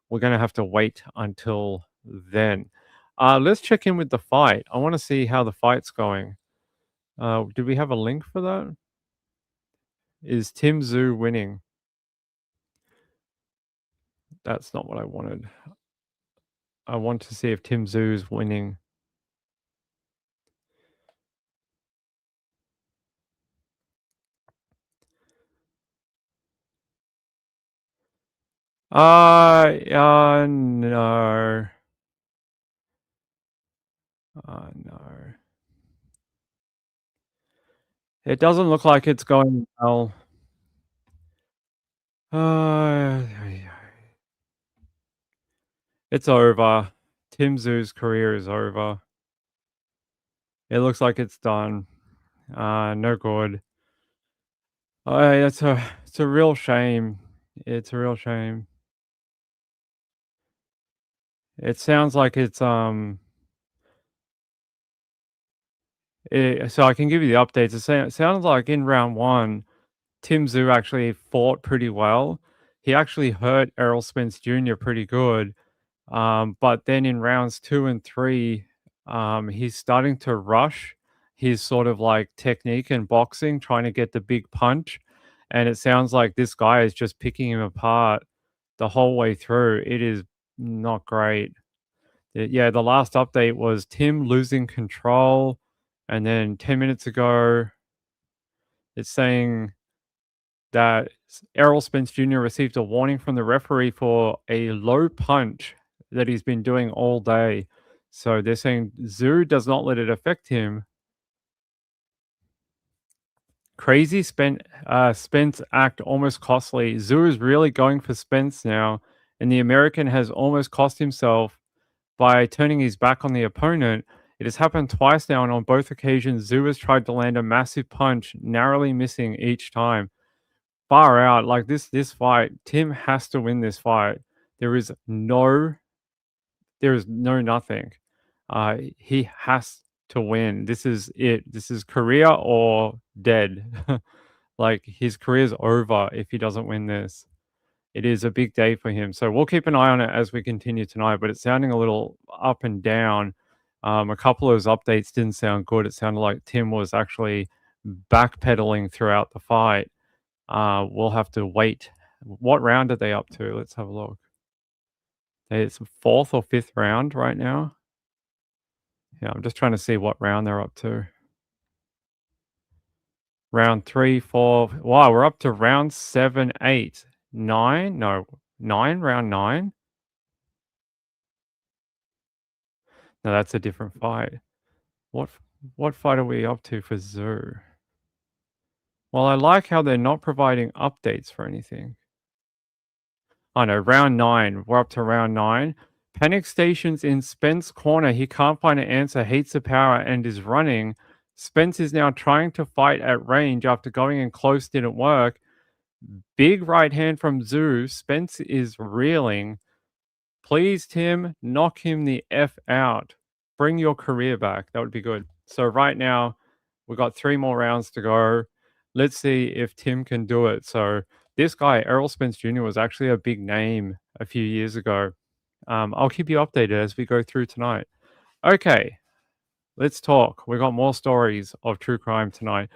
we're going to have to wait until then. Let's check in with the fight. I want to see how the fight's going. Do we have a link for that? Is Tim Zhu winning? That's not what I wanted. I want to see if Tim Zhu's winning. No. No. It doesn't look like it's going well. It's over. Tim Zhu's career is over. It looks like it's done. No good. It's a real shame. It's a real shame. It sounds like it's so I can give you the updates. It sounds like in round one, Tim Zhu actually fought pretty well. He actually hurt Errol Spence Jr. pretty good. But then in rounds 2 and 3, he's starting to rush his sort of like technique in boxing, trying to get the big punch. And it sounds like this guy is just picking him apart the whole way through. It is not great. Yeah, the last update was Tim losing control. And then 10 minutes ago, it's saying that Errol Spence Jr. received a warning from the referee for a low punch that he's been doing all day. So they're saying Zhu does not let it affect him. Crazy Spence act almost costly. Zhu is really going for Spence now, and the American has almost cost himself by turning his back on the opponent. It has happened twice now, and on both occasions, Zhu has tried to land a massive punch, narrowly missing each time. Far out, like this fight, Tim has to win this fight. There is no nothing. He has to win. This is it. This is career or dead. Like his career's over if he doesn't win this. It is a big day for him. So we'll keep an eye on it as we continue tonight, but it's sounding a little up and down. A couple of those updates didn't sound good. It sounded like Tim was actually backpedaling throughout the fight. We'll have to wait. What round are they up to? Let's have a look. It's fourth or fifth round right now. Yeah, I'm just trying to see what round they're up to. Round 3, 4. Wow, we're up to round 7, 8, 9. No, 9, round 9. No, that's a different fight. What fight are we up to for Zoo? Well, I like how they're not providing updates for anything. I know, round 9. We're up to round 9. Panic stations in Spence corner. He can't find an answer, hates the power, and is running. Spence is now trying to fight at range after going in close didn't work. Big right hand from Zoo. Spence is reeling. Please, Tim, knock him the F out. Bring your career back. That would be good. So right now, we've got 3 more rounds to go. Let's see if Tim can do it. So this guy, Errol Spence Jr., was actually a big name a few years ago. I'll keep you updated as we go through tonight. Okay, let's talk. We've got more stories of true crime tonight.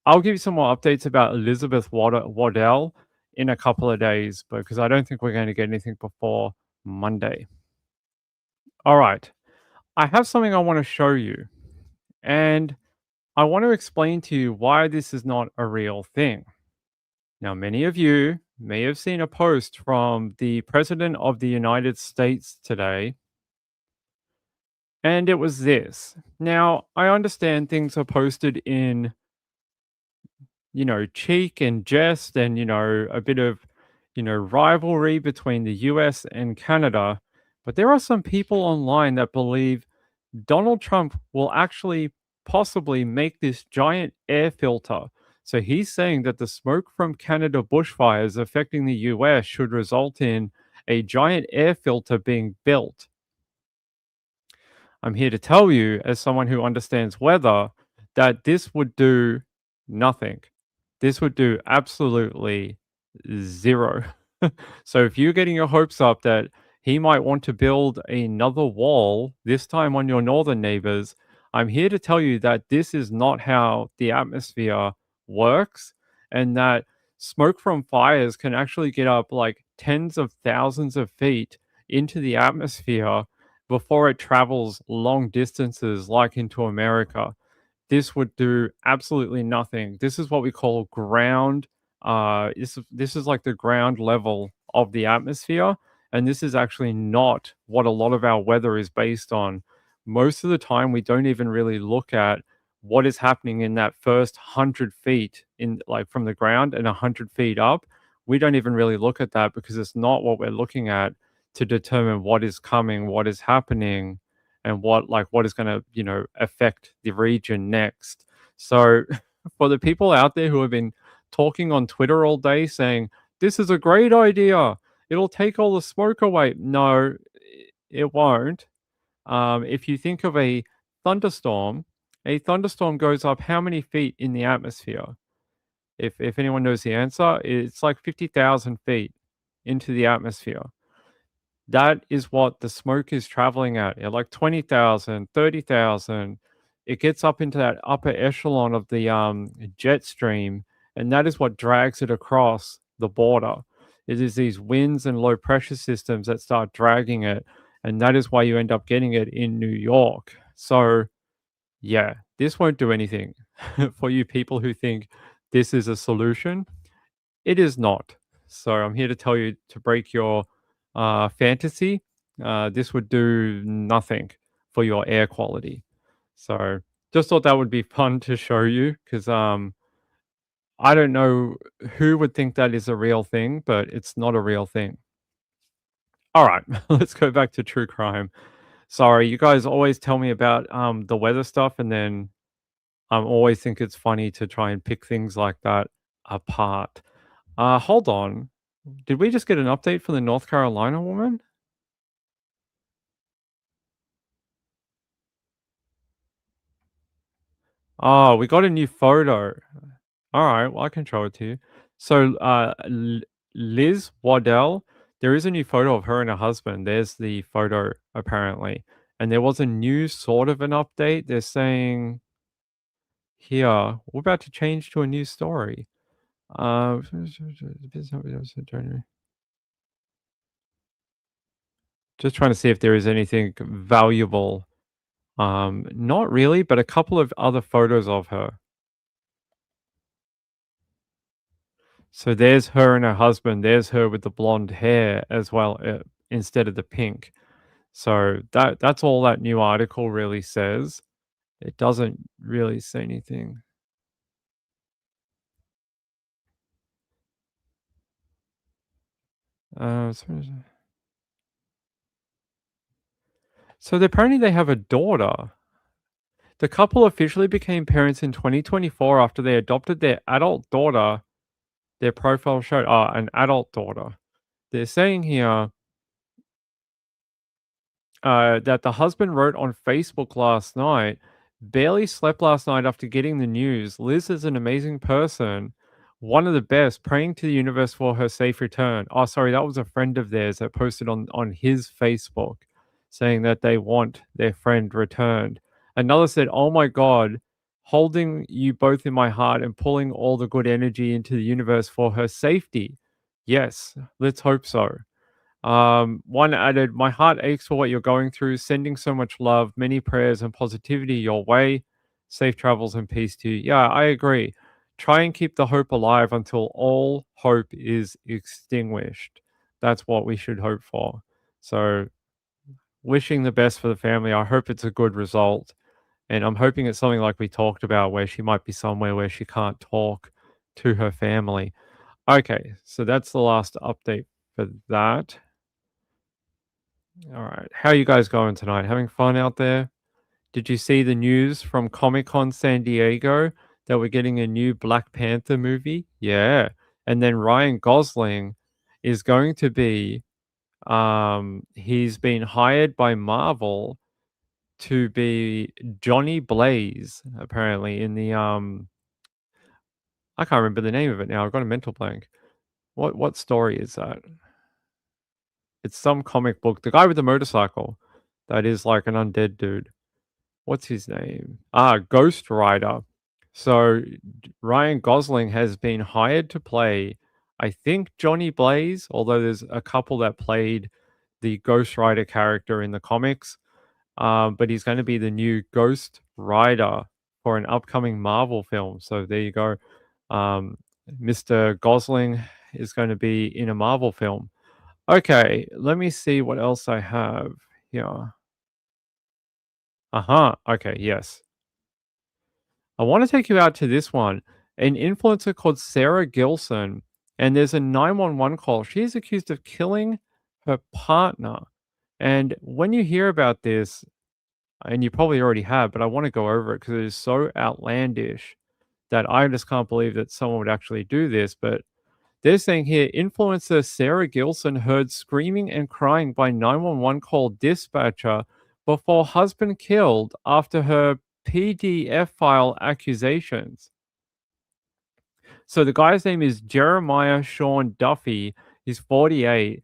I'll give you some more updates about Elizabeth Waddell in a couple of days because I don't think we're going to get anything before Monday. All right. I have something I want to show you, and I want to explain to you why this is not a real thing. Now, many of you may have seen a post from the President of the United States today, and it was this. Now, I understand things are posted in, cheek and jest and, a bit of, rivalry between the US and Canada. But there are some people online that believe Donald Trump will actually possibly make this giant air filter. So he's saying that the smoke from Canada bushfires affecting the US should result in a giant air filter being built. I'm here to tell you, as someone who understands weather, that this would do nothing. This would do absolutely zero. So if you're getting your hopes up that he might want to build another wall, this time on your northern neighbors, I'm here to tell you that this is not how the atmosphere works, and that smoke from fires can actually get up like tens of thousands of feet into the atmosphere before it travels long distances like into America. This would do absolutely nothing. This is what we call ground. This is like the ground level of the atmosphere, and this is actually not what a lot of our weather is based on. Most of the time, we don't even really look at what is happening in that first 100 feet in like from the ground and 100 feet up. We don't even really look at that because it's not what we're looking at to determine what is coming, what is happening, and what is going to affect the region next. So for the people out there who have been talking on Twitter all day saying this is a great idea, it'll take all the smoke away, no, it won't. If you think of a thunderstorm goes up how many feet in the atmosphere? If anyone knows the answer, it's like 50,000 feet into the atmosphere. That is what the smoke is traveling at like 20,000, 30,000. It gets up into that upper echelon of the jet stream, and that is what drags it across the border. It is these winds and low pressure systems that start dragging it, and that is why you end up getting it in New York. So, yeah, this won't do anything for you people who think this is a solution. It is not. So I'm here to tell you to break your fantasy. This would do nothing for your air quality. So just thought that would be fun to show you because I don't know who would think that is a real thing, but it's not a real thing. All right, let's go back to true crime. Sorry, you guys always tell me about the weather stuff, and then I always think it's funny to try and pick things like that apart. Hold on. Did we just get an update from the North Carolina woman? Oh, we got a new photo. All right, well, I can show it to you. So, Liz Waddell, there is a new photo of her and her husband. There's the photo, apparently. And there was a new sort of an update. They're saying here, we're about to change to a new story. Just trying to see if there is anything valuable. Not really, but a couple of other photos of her. So there's her and her husband. There's her with the blonde hair as well, instead of the pink. So that's all that new article really says. It doesn't really say anything. So apparently they have a daughter. The couple officially became parents in 2024 after they adopted their adult daughter. Their profile showed an adult daughter. They're saying here that the husband wrote on Facebook last night, barely slept last night after getting the news. Liz is an amazing person, one of the best, praying to the universe for her safe return. Oh, sorry, that was a friend of theirs that posted on his Facebook saying that they want their friend returned. Another said, oh my God, holding you both in my heart and pulling all the good energy into the universe for her safety. Yes, let's hope so. One added, my heart aches for what you're going through, sending so much love, many prayers and positivity your way. Safe travels and peace to you. Yeah, I agree. Try and keep the hope alive until all hope is extinguished. That's what we should hope for. So, wishing the best for the family. I hope it's a good result. And I'm hoping it's something like we talked about, where she might be somewhere where she can't talk to her family. Okay, so that's the last update for that. All right. How are you guys going tonight? Having fun out there? Did you see the news from Comic-Con San Diego that we're getting a new Black Panther movie? Yeah. And then Ryan Gosling is going to be he's been hired by Marvel to be Johnny Blaze, apparently, in the I can't remember the name of it now. I've got a mental blank. What story is that? It's some comic book. The guy with the motorcycle that is like an undead dude. What's his name? Ghost Rider. So Ryan Gosling has been hired to play, I think, Johnny Blaze, although there's a couple that played the Ghost Rider character in the comics. But he's going to be the new Ghost Rider for an upcoming Marvel film. So there you go. Mr. Gosling is going to be in a Marvel film. Okay, let me see what else I have here. Okay, yes. I want to take you out to this one. An influencer called Sarah Gilson, and there's a 911 call. She is accused of killing her partner. And when you hear about this, and you probably already have, but I want to go over it because it is so outlandish that I just can't believe that someone would actually do this. But they're saying here, influencer Sarah Gilson heard screaming and crying by 911 call dispatcher before husband killed after her PDF file accusations. So the guy's name is Jeremiah Sean Duffy. He's 48.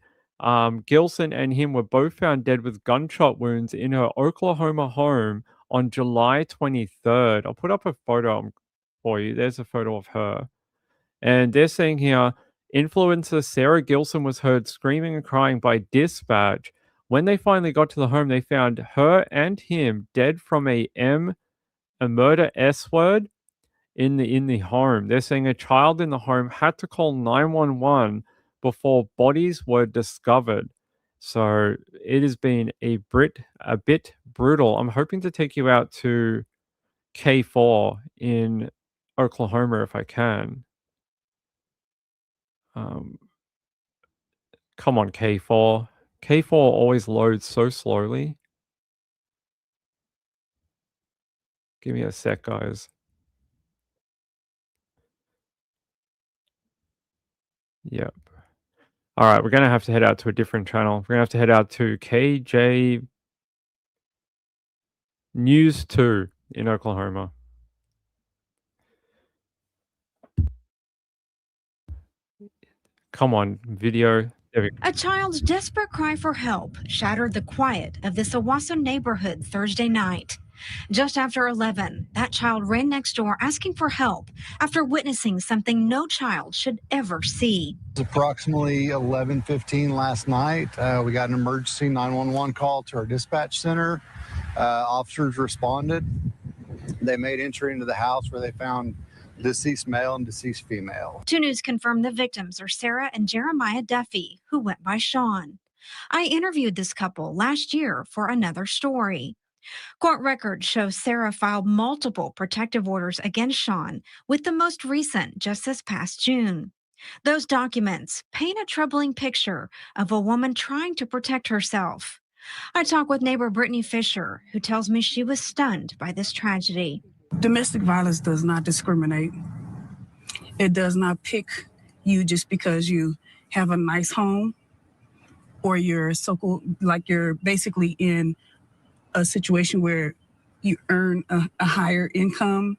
Gilson and him were both found dead with gunshot wounds in her Oklahoma home on July 23rd. I'll put up a photo for you. There's a photo of her. And they're saying here, influencer Sarah Gilson was heard screaming and crying by dispatch. When they finally got to the home, they found her and him dead from a murder S word in the home. They're saying a child in the home had to call 911 before bodies were discovered. So it has been a bit brutal. I'm hoping to take you out to K4 in Oklahoma if I can. Come on, K4. K4 always loads so slowly. Give me a sec, guys. Yep. All right, we're going to have to head out to a different channel. We're going to have to head out to KJ News 2 in Oklahoma. Come on, video. There we A child's desperate cry for help shattered the quiet of this Owasso neighborhood Thursday night. Just after 11, that child ran next door asking for help after witnessing something no child should ever see. It's approximately 11:15 last night. We got an emergency 911 call to our dispatch center. Officers responded. They made entry into the house where they found deceased male and deceased female. 2 News confirmed the victims are Sarah and Jeremiah Duffy, who went by Sean. I interviewed this couple last year for another story. Court records show Sarah filed multiple protective orders against Sean, with the most recent just this past June. Those documents paint a troubling picture of a woman trying to protect herself. I talk with neighbor Brittany Fisher, who tells me she was stunned by this tragedy. Domestic violence does not discriminate. It does not pick you just because you have a nice home or you're you're basically in a situation where you earn a higher income.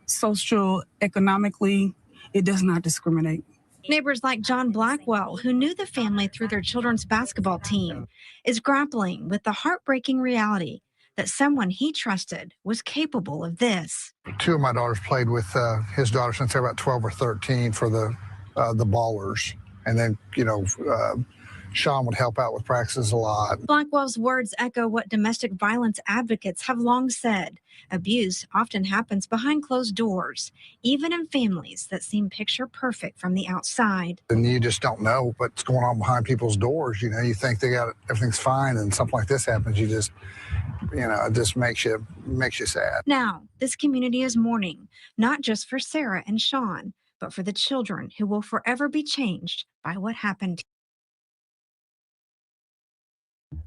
Social, economically, it does not discriminate. Neighbors like John Blackwell, who knew the family through their children's basketball team, is grappling with the heartbreaking reality that someone he trusted was capable of this. 2 of my daughters played with his daughter since they were about 12 or 13 for the Ballers. And then, Sean would help out with practices a lot. Blackwell's words echo what domestic violence advocates have long said. Abuse often happens behind closed doors, even in families that seem picture perfect from the outside. And you just don't know what's going on behind people's doors. You think everything's fine, and something like this happens. You just, it just makes you sad. Now, this community is mourning, not just for Sarah and Sean, but for the children who will forever be changed by what happened.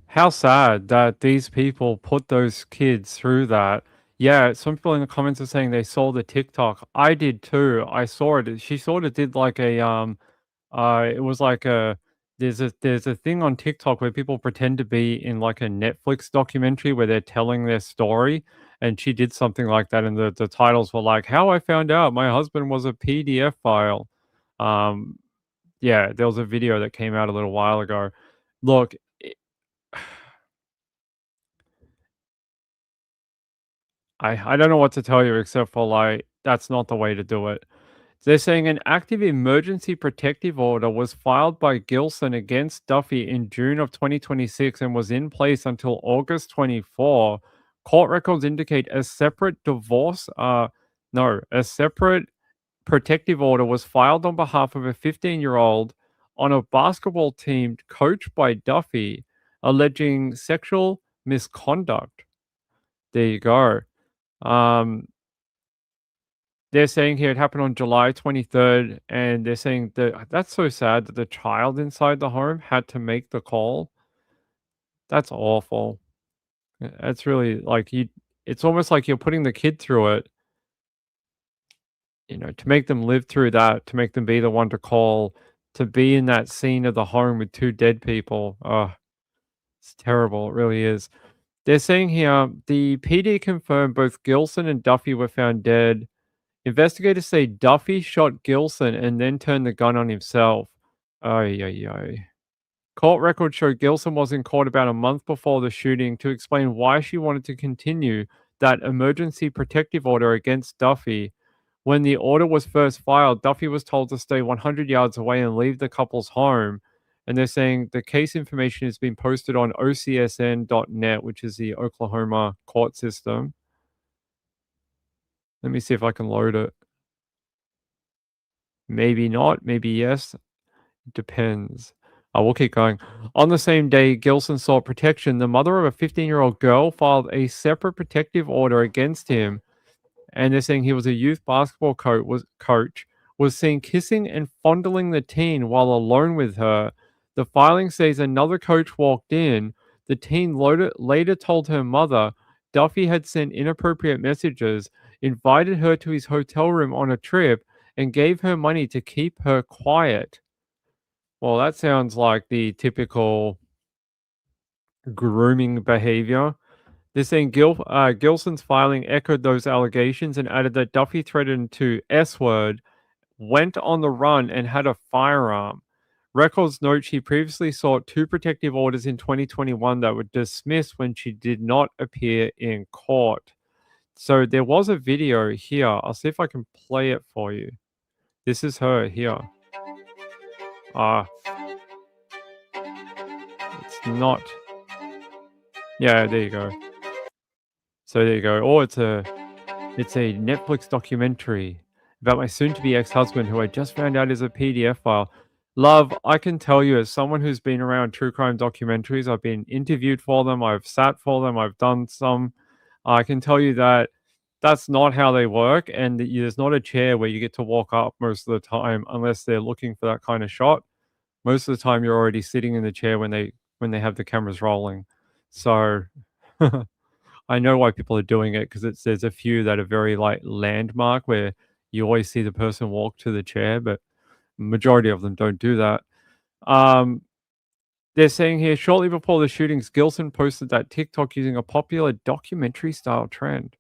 How sad that these people put those kids through that. Yeah, some people in the comments are saying they saw the TikTok. I did too. I saw it. She sort of did like a it was like there's a thing on TikTok where people pretend to be in like a Netflix documentary where they're telling their story, and she did something like that, and the titles were like how I found out my husband was a PDF file. Yeah, there was a video that came out a little while ago. Look, I don't know what to tell you except for like that's not the way to do it. They're saying an active emergency protective order was filed by Gilson against Duffy in June of 2026 and was in place until August 24. Court records indicate a separate protective order was filed on behalf of a 15-year-old on a basketball team coached by Duffy, alleging sexual misconduct. There you go. They're saying here it happened on July 23rd, and they're saying that that's so sad that the child inside the home had to make the call. That's awful. That's really like it's almost like you're putting the kid through it, to make them live through that, to make them be the one to call, to be in that scene of the home with 2 dead people. Oh, it's terrible. It really is. They're saying here the PD confirmed both Gilson and Duffy were found dead. Investigators say Duffy shot Gilson and then turned the gun on himself. Ay. Court records show Gilson was in court about a month before the shooting to explain why she wanted to continue that emergency protective order against Duffy. When the order was first filed, Duffy was told to stay 100 yards away and leave the couple's home. And they're saying the case information has been posted on OCSN.net, which is the Oklahoma court system. Let me see if I can load it. Maybe not, maybe yes. Depends. I will keep going. On the same day Gilson sought protection, the mother of a 15-year-old girl filed a separate protective order against him. And they're saying he was a youth basketball coach, was seen kissing and fondling the teen while alone with her. The filing says another coach walked in. The teen later told her mother Duffy had sent inappropriate messages, invited her to his hotel room on a trip, and gave her money to keep her quiet. Well, that sounds like the typical grooming behavior. They're saying Gilson's filing echoed those allegations and added that Duffy threatened to S-word went on the run and had a firearm. Records note she previously sought 2 protective orders in 2021 that were dismissed when she did not appear in court. So there was a video here. I'll see if I can play it for you. This is her here. It's not. Yeah, there you go. So there you go. Oh, it's a Netflix documentary about my soon-to-be ex-husband who I just found out is a PDF file. Love, I can tell you as someone who's been around true crime documentaries, I've been interviewed for them, I've sat for them, I've done some. I can tell you that that's not how they work, and there's not a chair where you get to walk up most of the time unless they're looking for that kind of shot. Most of the time you're already sitting in the chair when they have the cameras rolling. So I know why people are doing it because there's a few that are very like landmark where you always see the person walk to the chair, but majority of them don't do that. They're saying here shortly before the shootings, Gilson posted that TikTok using a popular documentary style trend.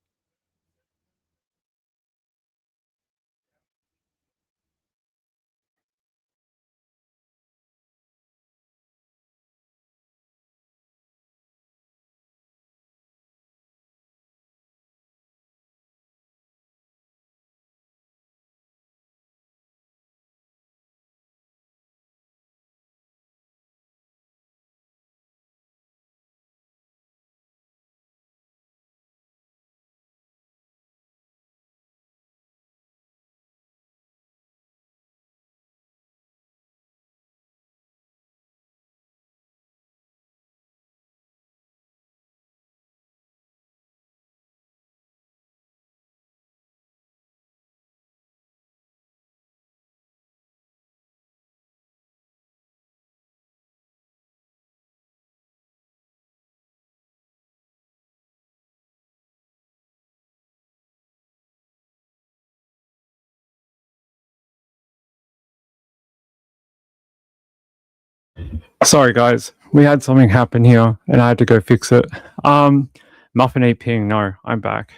Sorry, guys. We had something happen here, and I had to go fix it. Muffin 8 ping. No, I'm back.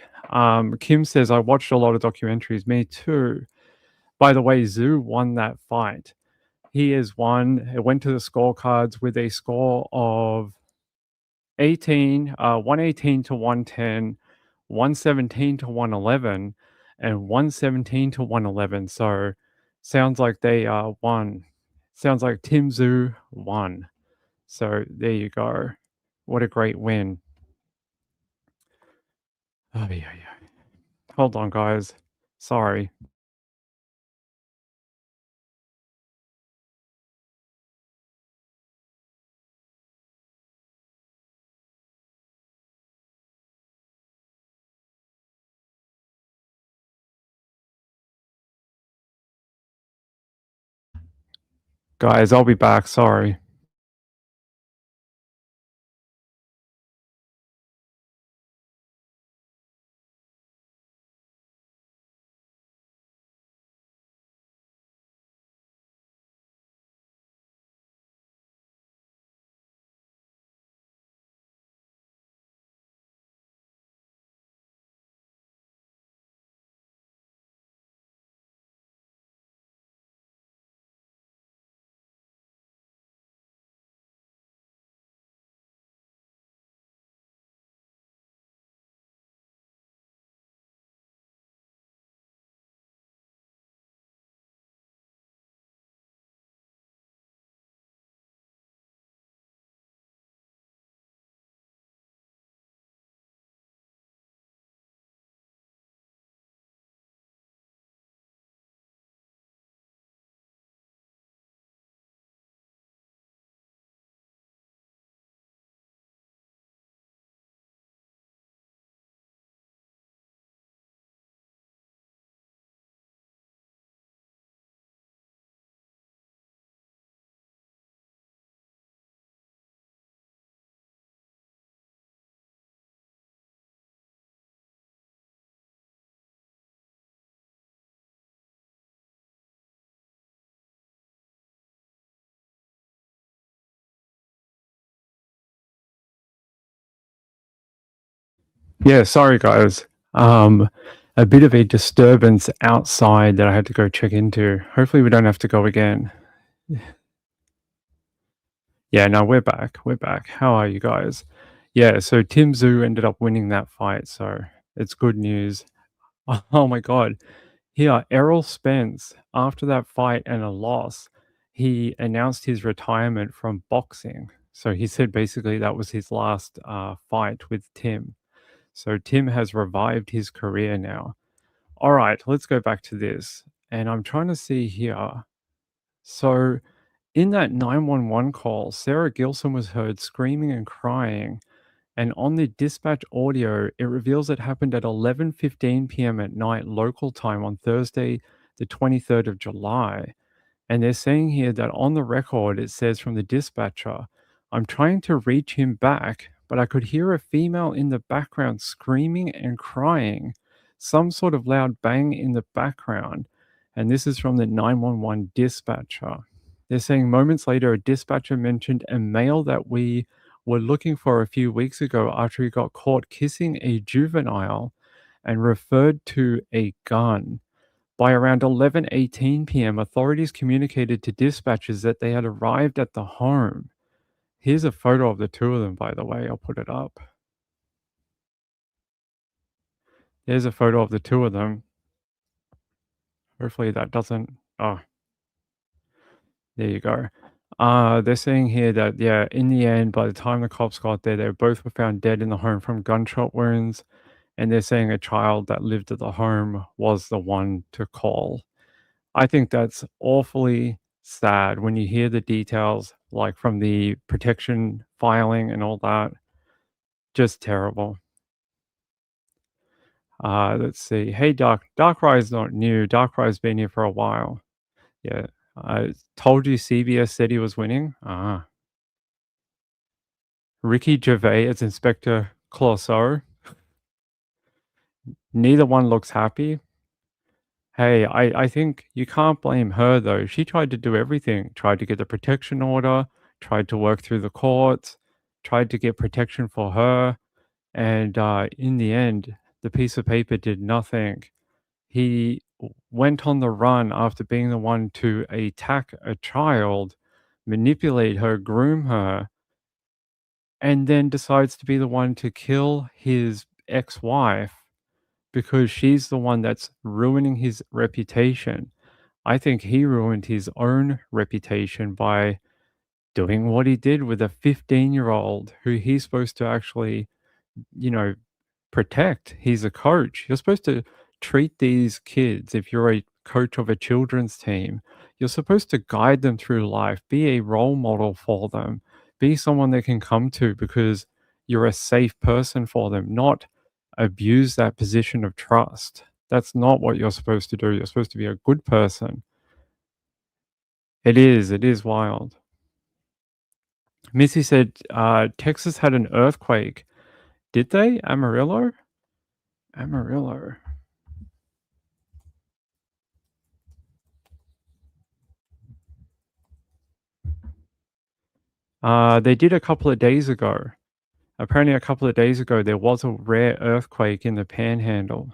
Kim says, I watched a lot of documentaries. Me too. By the way, Zoo won that fight. He has won. It went to the scorecards with a score of 118 to 110, 117 to 111, and 117 to 111. So sounds like they won. Sounds like Tim Zoo won. So there you go. What a great win. Oh, yeah. Hold on, guys. Sorry. Guys, I'll be back. Sorry. Yeah, sorry, guys. a bit of a disturbance outside that I had to go check into. Hopefully we don't have to go again. Yeah, no, we're back. We're back. How are you guys? Yeah, so Tim Zhu ended up winning that fight, so it's good news. Oh my god. Here, Errol Spence, after that fight and a loss, he announced his retirement from boxing. So he said basically that was his last fight with Tim. So Tim has revived his career now. All right, let's go back to this. And I'm trying to see here. So in that 911 call, Sarah Gilson was heard screaming and crying. And on the dispatch audio, it reveals it happened at 11:15 p.m. at night local time on Thursday, the 23rd of July. And they're saying here that on the record, it says from the dispatcher, I'm trying to reach him back, but I could hear a female in the background screaming and crying, some sort of loud bang in the background. And this is from the 911 dispatcher. They're saying moments later, a dispatcher mentioned a male that we were looking for a few weeks ago after he got caught kissing a juvenile and referred to a gun. By around 11:18 p.m., authorities communicated to dispatchers that they had arrived at the home. Here's a photo of the two of them, by the way. I'll put it up. There's a photo of the two of them. Hopefully that doesn't... Oh, there you go. They're saying here that, yeah, in the end, by the time the cops got there, they both were found dead in the home from gunshot wounds. And they're saying a child that lived at the home was the one to call. I think that's awfully sad when you hear the details, like from the protection filing and all that. Just terrible. Let's see. Hey, Darkrai's not new. Darkrai's been here for a while. Yeah. I told you CBS said he was winning. Ricky Gervais as Inspector Clouseau. Neither one looks happy. Hey, I think you can't blame her, though. She tried to do everything. Tried to get the protection order, tried to work through the courts, tried to get protection for her, and in the end, the piece of paper did nothing. He went on the run after being the one to attack a child, manipulate her, groom her, and then decides to be the one to kill his ex-wife because she's the one that's ruining his reputation. I think he ruined his own reputation by doing what he did with a 15-year-old who he's supposed to actually, protect. He's a coach. You're supposed to treat these kids, if you're a coach of a children's team, you're supposed to guide them through life, be a role model for them, be someone they can come to because you're a safe person for them, not abuse that position of trust. That's not what you're supposed to do. You're supposed to be a good person. It is wild. Missy said Texas had an earthquake. Did they? Amarillo? Amarillo. They did a couple of days ago. Apparently a couple of days ago, there was a rare earthquake in the Panhandle.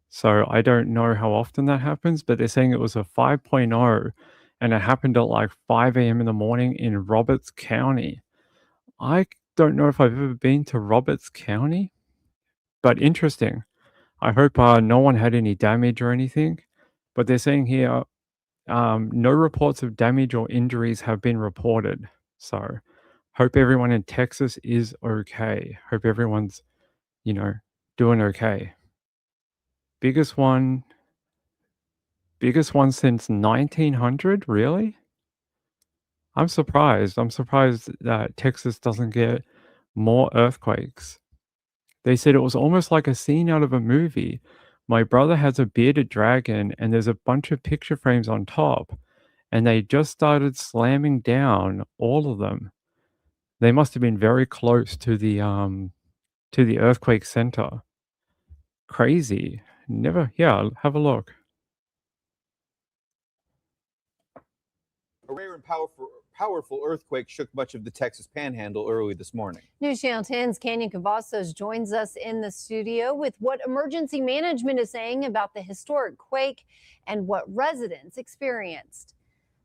So I don't know how often that happens, but they're saying it was a 5.0 and it happened at like 5 a.m. in the morning in Roberts County. I don't know if I've ever been to Roberts County, but interesting. I hope no one had any damage or anything, but they're saying here no reports of damage or injuries have been reported. So hope everyone in Texas is okay. Hope everyone's, doing okay. Biggest one since 1900, really? I'm surprised. I'm surprised that Texas doesn't get more earthquakes. They said it was almost like a scene out of a movie. My brother has a bearded dragon and there's a bunch of picture frames on top, and they just started slamming down, all of them. They must have been very close to the earthquake center. Crazy. Have a look. A rare and powerful powerful earthquake shook much of the Texas Panhandle early this morning. News Channel 10's Canyon Cavazos joins us in the studio with what emergency management is saying about the historic quake and what residents experienced.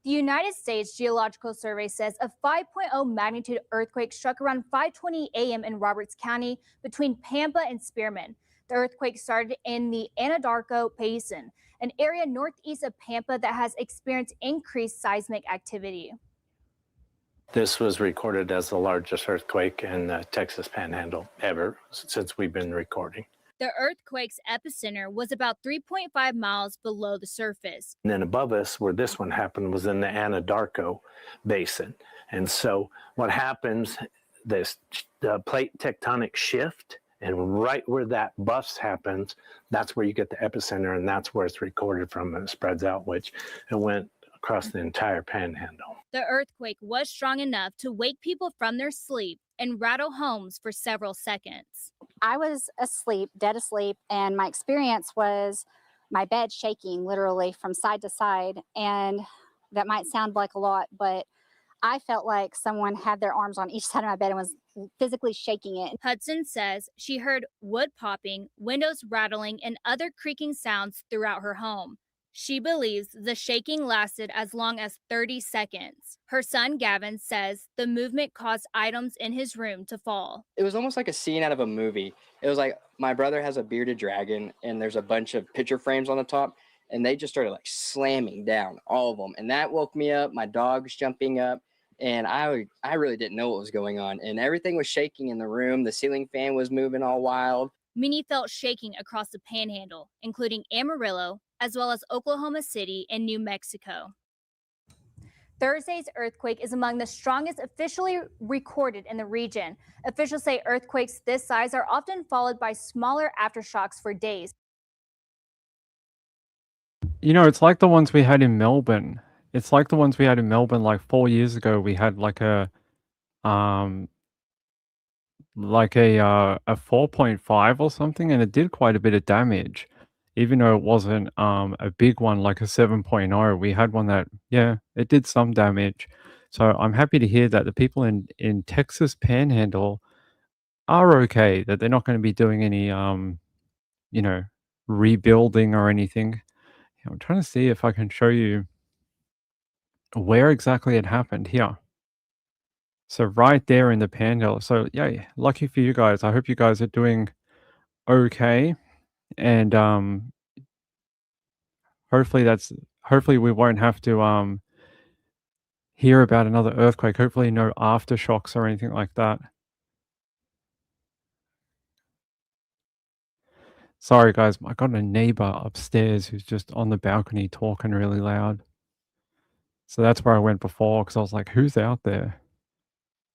The United States Geological Survey says a 5.0 magnitude earthquake struck around 5:20 a.m. in Roberts County between Pampa and Spearman. The earthquake started in the Anadarko Basin, an area northeast of Pampa that has experienced increased seismic activity. This was recorded as the largest earthquake in the Texas Panhandle ever since we've been recording. The earthquake's epicenter was about 3.5 miles below the surface. And then above us, where this one happened, was in the Anadarko Basin. And so what happens, the plate tectonic shift, and right where that bust happens, that's where you get the epicenter, and that's where it's recorded from, and it spreads out, which it went across the entire panhandle. The earthquake was strong enough to wake people from their sleep and rattle homes for several seconds. I was asleep, dead asleep, and my experience was my bed shaking literally from side to side. And that might sound like a lot, but I felt like someone had their arms on each side of my bed and was physically shaking it. Hudson says she heard wood popping, windows rattling, and other creaking sounds throughout her home. She believes the shaking lasted as long as 30 seconds. Her son, Gavin, says the movement caused items in his room to fall. It was almost like a scene out of a movie. It was like my brother has a bearded dragon, and there's a bunch of picture frames on the top, and they just started like slamming down, all of them. And that woke me up. My dog was jumping up, and I really didn't know what was going on. And everything was shaking in the room. The ceiling fan was moving all wild. Many felt shaking across the panhandle, including Amarillo, as well as Oklahoma City and New Mexico. Thursday's earthquake is among the strongest officially recorded in the region. Officials say earthquakes this size are often followed by smaller aftershocks for days. You know, it's like the ones we had in Melbourne. It's like the ones we had in Melbourne like 4 years ago. We had like a 4.5 or something, and it did quite a bit of damage. Even though it wasn't a big one like a 7.0, we had one that, yeah, it did some damage. So I'm happy to hear that the people in Texas Panhandle are okay, that they're not going to be doing any, rebuilding or anything. I'm trying to see if I can show you where exactly it happened here. So right there in the Panhandle. So yeah, lucky for you guys. I hope you guys are doing okay. And hopefully we won't have to hear about another earthquake. Hopefully no aftershocks or anything like that. Sorry guys, I got a neighbor upstairs who's just on the balcony talking really loud. So that's where I went before, because I was like, who's out there?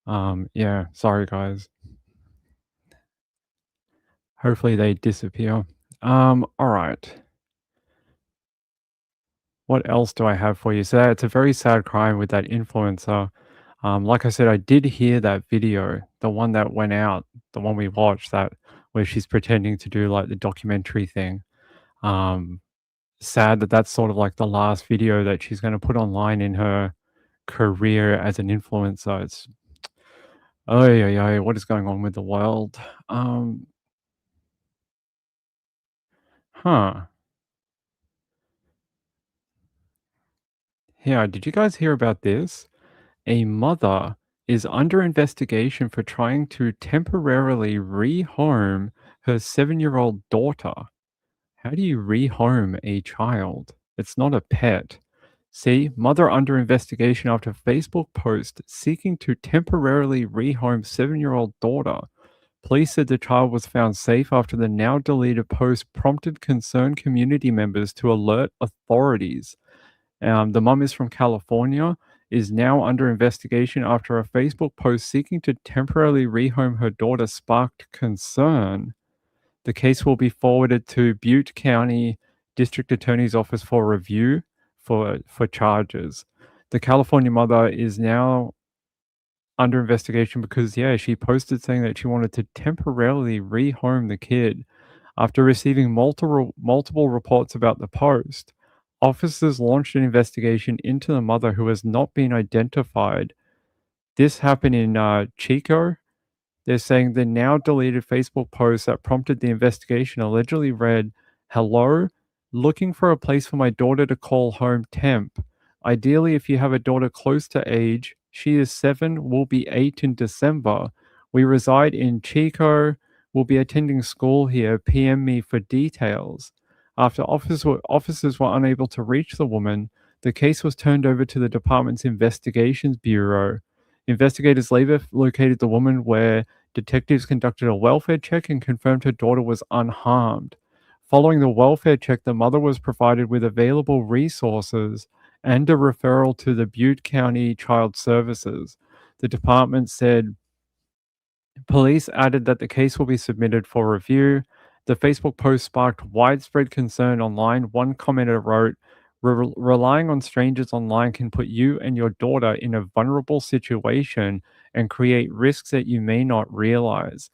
Yeah, sorry guys. Hopefully they disappear. All right. What else do I have for you? So it's a very sad crime with that influencer. Like I said, I did hear that video, the one that went out, the one we watched, that where she's pretending to do like the documentary thing. Sad that that's sort of like the last video that she's going to put online in her career as an influencer. It's, what is going on with the world? Yeah, did you guys hear about this? A mother is under investigation for trying to temporarily rehome her 7-year-old daughter. How do you rehome a child? It's not a pet. See, mother under investigation after Facebook post seeking to temporarily rehome 7-year-old daughter. Police said the child was found safe after the now deleted post prompted concerned community members to alert authorities. The mum is from California, is now under investigation after a Facebook post seeking to temporarily rehome her daughter sparked concern. The case will be forwarded to Butte County District Attorney's Office for review for charges. The California mother is now under investigation because, she posted saying that she wanted to temporarily rehome the kid after receiving multiple reports about the post. officers launched an investigation into the mother who has not been identified. This happened in Chico. They're saying the now deleted Facebook post that prompted the investigation allegedly read, "Hello, looking for a place for my daughter to call home temp. Ideally, if you have a daughter close to age, she is 7, will be 8 in December. We reside in Chico, will be attending school here. PM me for details." After officers were unable to reach the woman, the case was turned over to the department's Investigations Bureau. Investigators later located the woman where detectives conducted a welfare check and confirmed her daughter was unharmed. Following the welfare check, the mother was provided with available resources and a referral to the Butte County Child Services. The department said police added that the case will be submitted for review. The Facebook post sparked widespread concern online. One commenter wrote, Relying on strangers online can put you and your daughter in a vulnerable situation and create risks that you may not realize."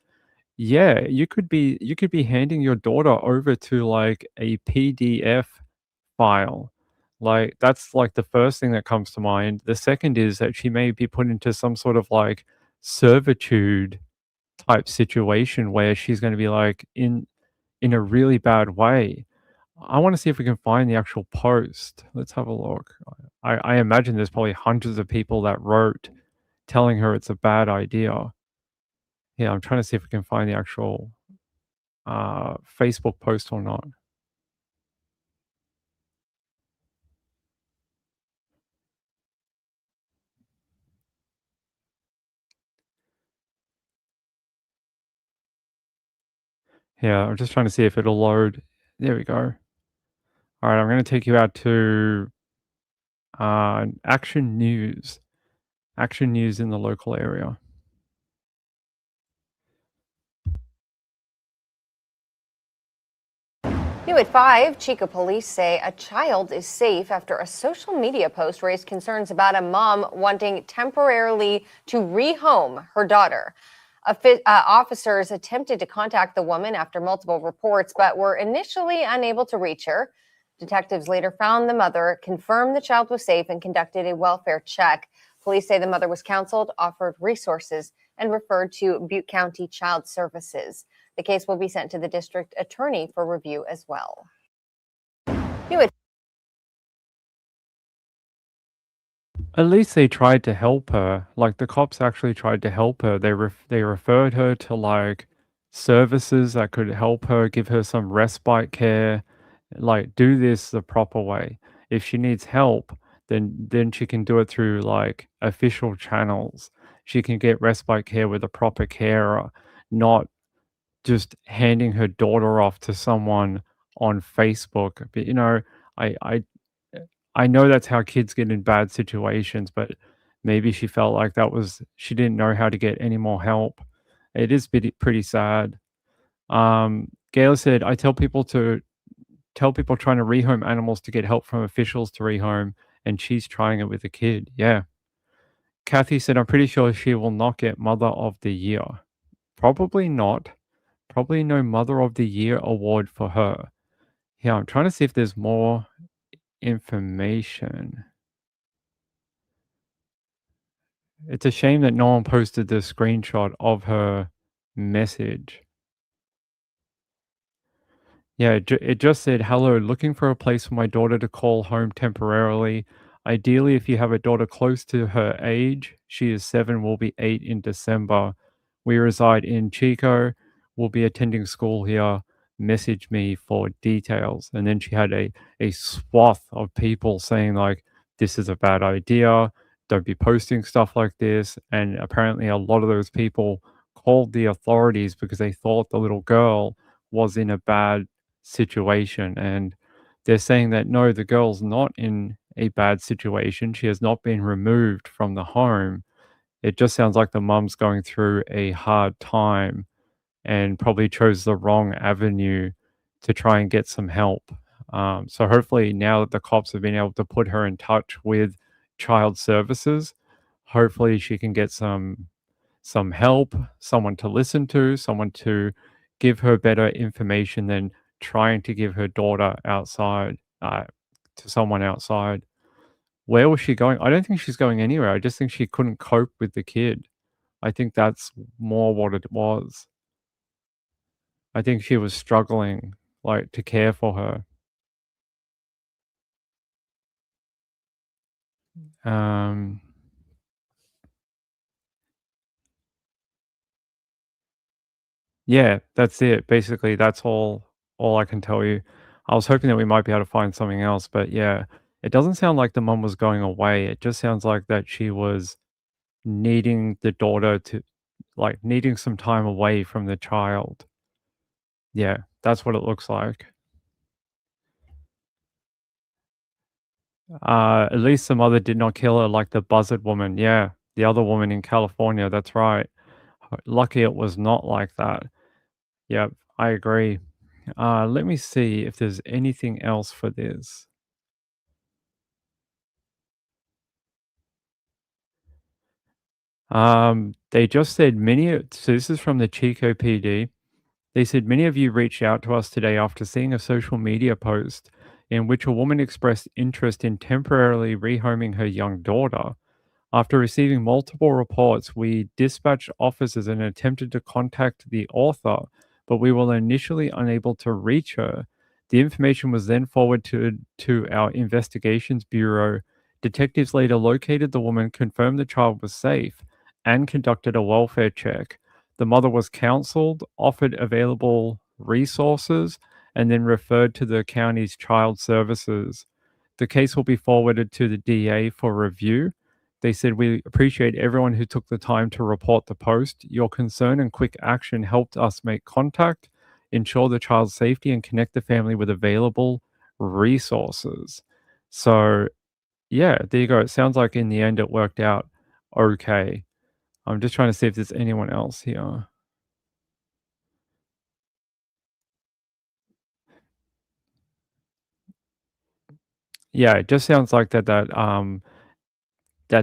Yeah, you could be handing your daughter over to like a PDF file. Like that's like the first thing that comes to mind. The second is that she may be put into some sort of like servitude type situation where she's going to be like in a really bad way. I want to see if we can find the actual post. Let's have a look. I imagine there's probably hundreds of people that wrote telling her it's a bad idea. Yeah, I'm trying to see if we can find the actual Facebook post or not. Yeah, I'm just trying to see if it'll load. There we go. All right, I'm going to take you out to Action News. Action News in the local area. New at 5, Chico police say a child is safe after a social media post raised concerns about a mom wanting temporarily to rehome her daughter. Officers attempted to contact the woman after multiple reports, but were initially unable to reach her. Detectives later found the mother, confirmed the child was safe, and conducted a welfare check. Police say the mother was counseled, offered resources, and referred to Butte County Child Services. The case will be sent to the district attorney for review as well. At least they tried to help her. Like the cops actually tried to help her. They referred her to like services that could help her, give her some respite care, like do this the proper way. If she needs help, then she can do it through like official channels. She can get respite care with a proper carer, not just handing her daughter off to someone on Facebook. But I know that's how kids get in bad situations, but maybe she felt like she didn't know how to get any more help. It is pretty sad. Gail said, I tell people trying to rehome animals to get help from officials to rehome, and she's trying it with a kid. Yeah. Kathy said, I'm pretty sure she will not get Mother of the Year. Probably not. Probably no Mother of the Year award for her. Yeah, I'm trying to see if there's more information. It's a shame that no one posted the screenshot of her message. Yeah, it just said, hello, looking for a place for my daughter to call home temporarily. Ideally, if you have a daughter close to her age, she is 7, will be 8 in December. We reside in Chico, will be attending school here. Message me for details. And then she had a swath of people saying like, this is a bad idea. Don't be posting stuff like this. And apparently a lot of those people called the authorities because they thought the little girl was in a bad situation, and they're saying that no, the girl's not in a bad situation. She has not been removed from the home. It just sounds like the mum's going through a hard time and probably chose the wrong avenue to try and get some help. So hopefully now that the cops have been able to put her in touch with child services, hopefully she can get some help, someone to listen to, someone to give her better information than trying to give her daughter outside. to someone outside. Where was she going? I don't think she's going anywhere. I just think she couldn't cope with the kid. I think that's more what it was. I think she was struggling, like, to care for her. Um, yeah, that's it. Basically, that's all I can tell you. I was hoping that we might be able to find something else, but yeah, it doesn't sound like the mum was going away. It just sounds like that she was needing the daughter to, like, needing some time away from the child. Yeah, that's what it looks like. At least the mother did not kill her like the buzzard woman. Yeah, the other woman in California. That's right. Lucky it was not like that. Yep, I agree. Let me see if there's anything else for this. They just said so this is from the Chico PD. They said many of you reached out to us today after seeing a social media post in which a woman expressed interest in temporarily rehoming her young daughter. After receiving multiple reports, we dispatched officers and attempted to contact the author, but we were initially unable to reach her. The information was then forwarded to our investigations bureau. Detectives later located the woman, confirmed the child was safe, and conducted a welfare check. The mother was counseled, offered available resources, and then referred to the county's child services. The case will be forwarded to the DA for review. They said, "We appreciate everyone who took the time to report the post. Your concern and quick action helped us make contact, ensure the child's safety, and connect the family with available resources." So, yeah, there you go. It sounds like in the end it worked out okay. I'm just trying to see if there's anyone else here. Yeah, it just sounds like that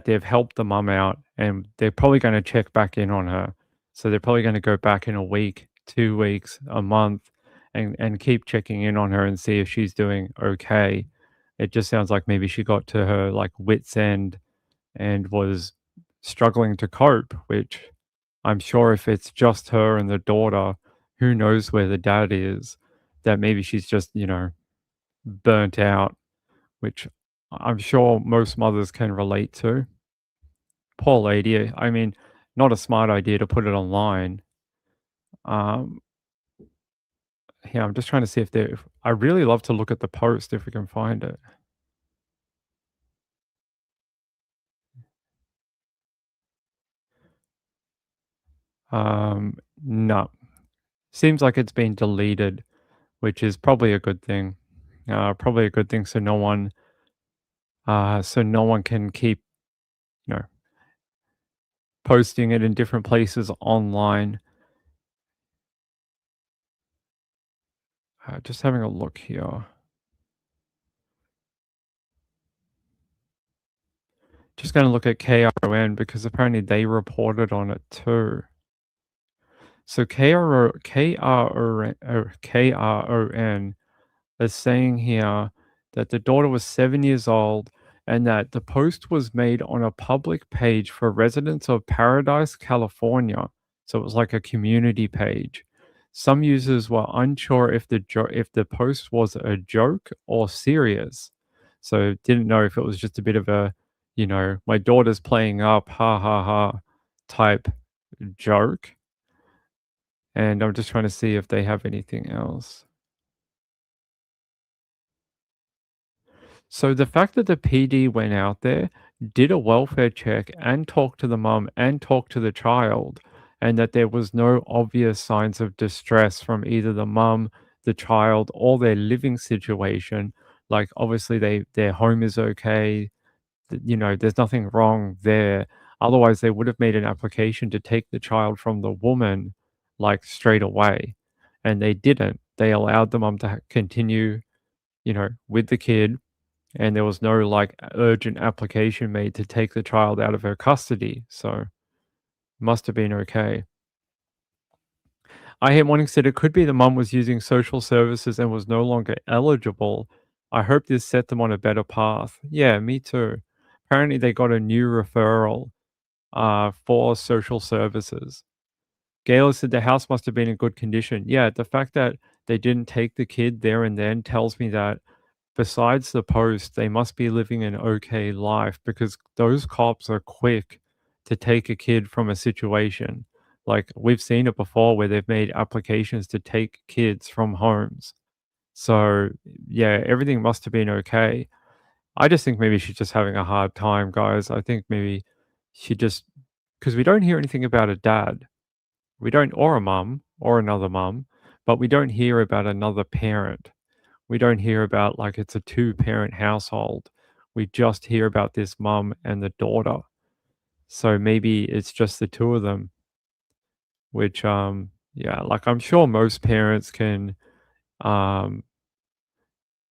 they've helped the mum out, and they're probably gonna check back in on her. So they're probably gonna go back in a week, 2 weeks, a month, and keep checking in on her and see if she's doing okay. It just sounds like maybe she got to her, like, wit's end and was struggling to cope, which I'm sure if it's just her and the daughter, who knows where the dad is, that maybe she's just, burnt out, which I'm sure most mothers can relate to. Poor lady. I mean, not a smart idea to put it online. Um, yeah, I'm just trying to see if there. I really love to look at the post if we can find it. No. Seems like it's been deleted, which is probably a good thing. Probably a good thing so no one can keep, you know, posting it in different places online. Just having a look here. Just going to look at KRON because apparently they reported on it too. So KRON is saying here that the daughter was 7 years old and that the post was made on a public page for residents of Paradise, California. So it was like a community page. Some users were unsure if the post was a joke or serious. So didn't know if it was just a bit of a, my daughter's playing up, ha ha ha type joke. And I'm just trying to see if they have anything else. So the fact that the PD went out there, did a welfare check and talked to the mum and talked to the child, and that there was no obvious signs of distress from either the mum, the child, or their living situation. Like obviously their home is okay, there's nothing wrong there. Otherwise, they would have made an application to take the child from the woman, like straight away, and they didn't. They allowed the mum to continue, with the kid, and there was no like urgent application made to take the child out of her custody. So must have been okay. I Hate Morning said it could be the mum was using social services and was no longer eligible. I hope this set them on a better path. Yeah, me too. Apparently, they got a new referral for social services. Gail said the house must have been in good condition. Yeah, the fact that they didn't take the kid there and then tells me that besides the post, they must be living an okay life because those cops are quick to take a kid from a situation. Like we've seen it before where they've made applications to take kids from homes. So, yeah, everything must have been okay. I just think maybe she's just having a hard time, guys. I think maybe she just, because we don't hear anything about a dad. We don't, or a mum, or another mum, but we don't hear about another parent. We don't hear about like it's a two-parent household. We just hear about this mum and the daughter. So maybe it's just the two of them, which, yeah, like I'm sure most parents can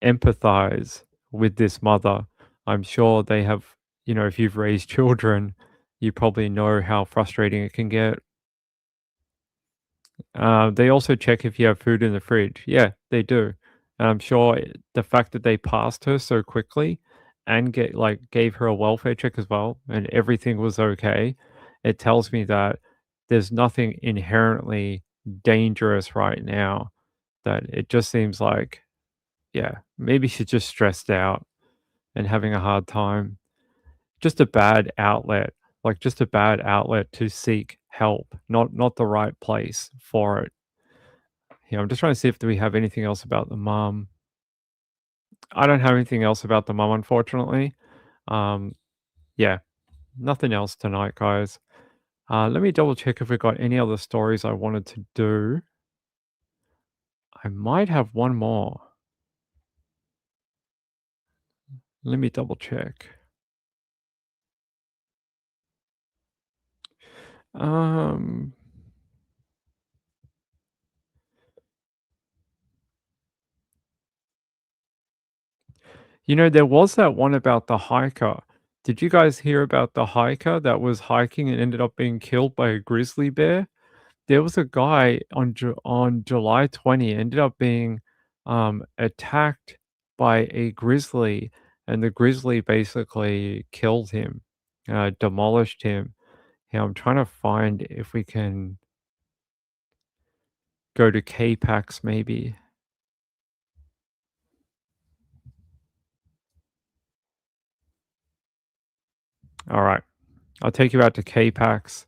empathize with this mother. I'm sure they have, if you've raised children, you probably know how frustrating it can get. They also check if you have food in the fridge. Yeah, they do. And I'm sure the fact that they passed her so quickly and gave her a welfare check as well, and everything was okay, it tells me that there's nothing inherently dangerous right now. That it just seems like, yeah, maybe she's just stressed out and having a hard time. Just a bad outlet, like just a bad outlet to seek help, not the right place for it. Yeah, I'm just trying to see if we have anything else about the mom. I don't have anything else about the mom, unfortunately. Um, yeah, nothing else tonight, guys. Let me double check if we've got any other stories I wanted to do. I might have one more. Let me double check. Um, there was that one about the hiker. Did you guys hear about the hiker that was hiking and ended up being killed by a grizzly bear? There was a guy on July 20 ended up being attacked by a grizzly, and the grizzly basically killed him, demolished him. Yeah, I'm trying to find if we can go to K-Pax maybe. All right, I'll take you out to K-Pax.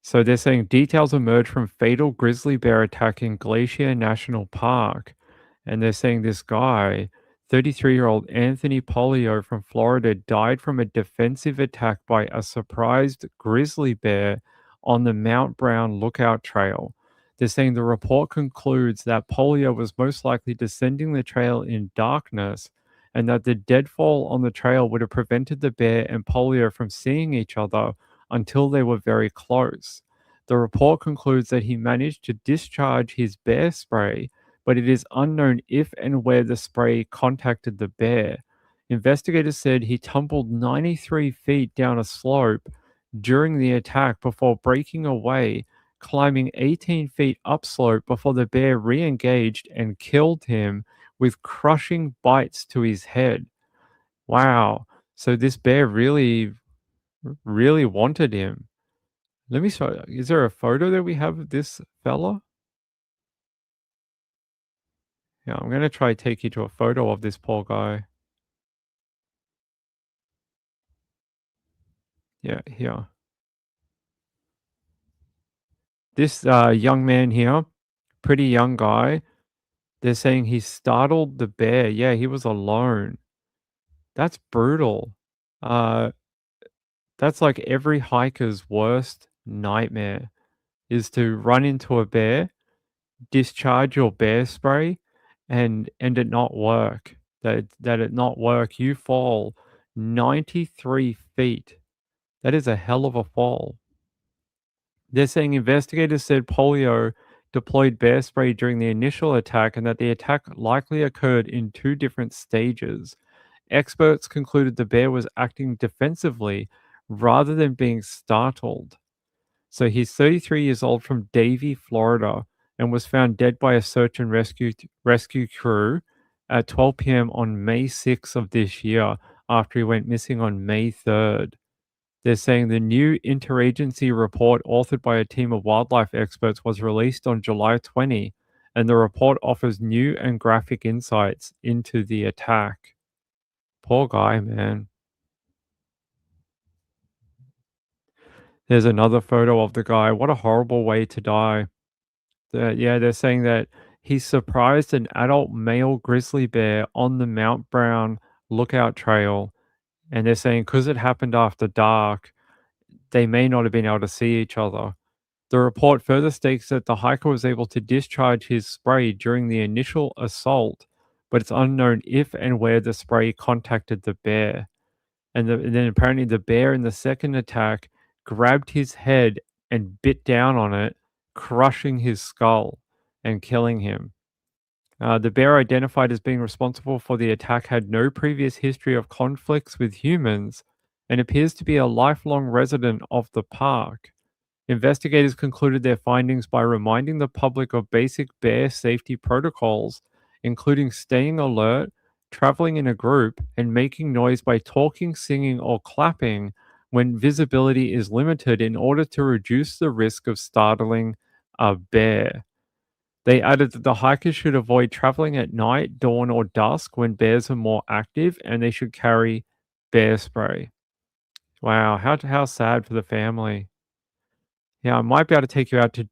So they're saying details emerge from fatal grizzly bear attack in Glacier National Park. And they're saying this guy, 33-year-old Anthony Polio from Florida, died from a defensive attack by a surprised grizzly bear on the Mount Brown Lookout Trail. They're saying the report concludes that Polio was most likely descending the trail in darkness and that the deadfall on the trail would have prevented the bear and Polio from seeing each other until they were very close. The report concludes that he managed to discharge his bear spray, but it is unknown if and where the spray contacted the bear. Investigators said he tumbled 93 feet down a slope during the attack before breaking away, climbing 18 feet upslope before the bear re-engaged and killed him with crushing bites to his head. Wow. So this bear really wanted him. Let me show. Is there a photo that we have of this fella? Yeah, I'm gonna try to take you to a photo of this poor guy. Yeah, here. This young man here, pretty young guy. They're saying he startled the bear. Yeah, he was alone. That's brutal. Uh, that's like every hiker's worst nightmare is to run into a bear, discharge your bear spray, and it not work. That it not work. You fall 93 feet. That is a hell of a fall. They're saying investigators said Polio deployed bear spray during the initial attack and that the attack likely occurred in two different stages. Experts concluded the bear was acting defensively rather than being startled. So he's 33 years old from Davie, Florida, and was found dead by a search and rescue crew at 12 p.m. on May 6th of this year after he went missing on May 3rd. They're saying the new interagency report authored by a team of wildlife experts was released on July 20, and the report offers new and graphic insights into the attack. Poor guy, man. There's another photo of the guy. What a horrible way to die. They're saying that he surprised an adult male grizzly bear on the Mount Brown lookout trail. And they're saying because it happened after dark, they may not have been able to see each other. The report further states that the hiker was able to discharge his spray during the initial assault, but it's unknown if and where the spray contacted the bear. And then apparently the bear in the second attack grabbed his head and bit down on it, crushing his skull and killing him. The bear identified as being responsible for the attack had no previous history of conflicts with humans and appears to be a lifelong resident of the park. Investigators concluded their findings by reminding the public of basic bear safety protocols, including staying alert, traveling in a group, and making noise by talking, singing, or clapping when visibility is limited in order to reduce the risk of startling a bear. They added that the hikers should avoid traveling at night, dawn, or dusk when bears are more active, and they should carry bear spray. Wow, how sad for the family. Yeah, I might be able to take you out to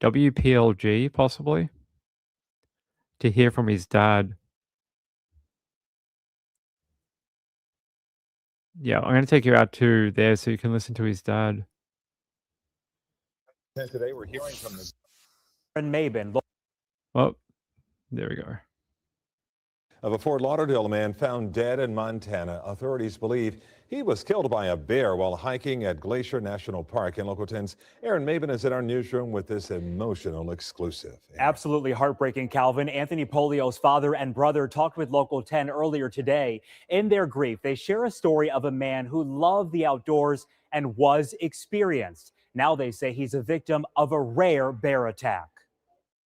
WPLG, possibly, to hear from his dad. Yeah, I'm going to take you out to there so you can listen to his dad. Today we're hearing from the Mabin. Oh, there we go. Of a Fort Lauderdale man found dead in Montana. Authorities believe he was killed by a bear while hiking at Glacier National Park. And Local 10's Aaron Mabin is in our newsroom with this emotional exclusive. Absolutely heartbreaking, Calvin. Anthony Polio's father and brother talked with Local 10 earlier today. In their grief, they share a story of a man who loved the outdoors and was experienced. Now they say he's a victim of a rare bear attack.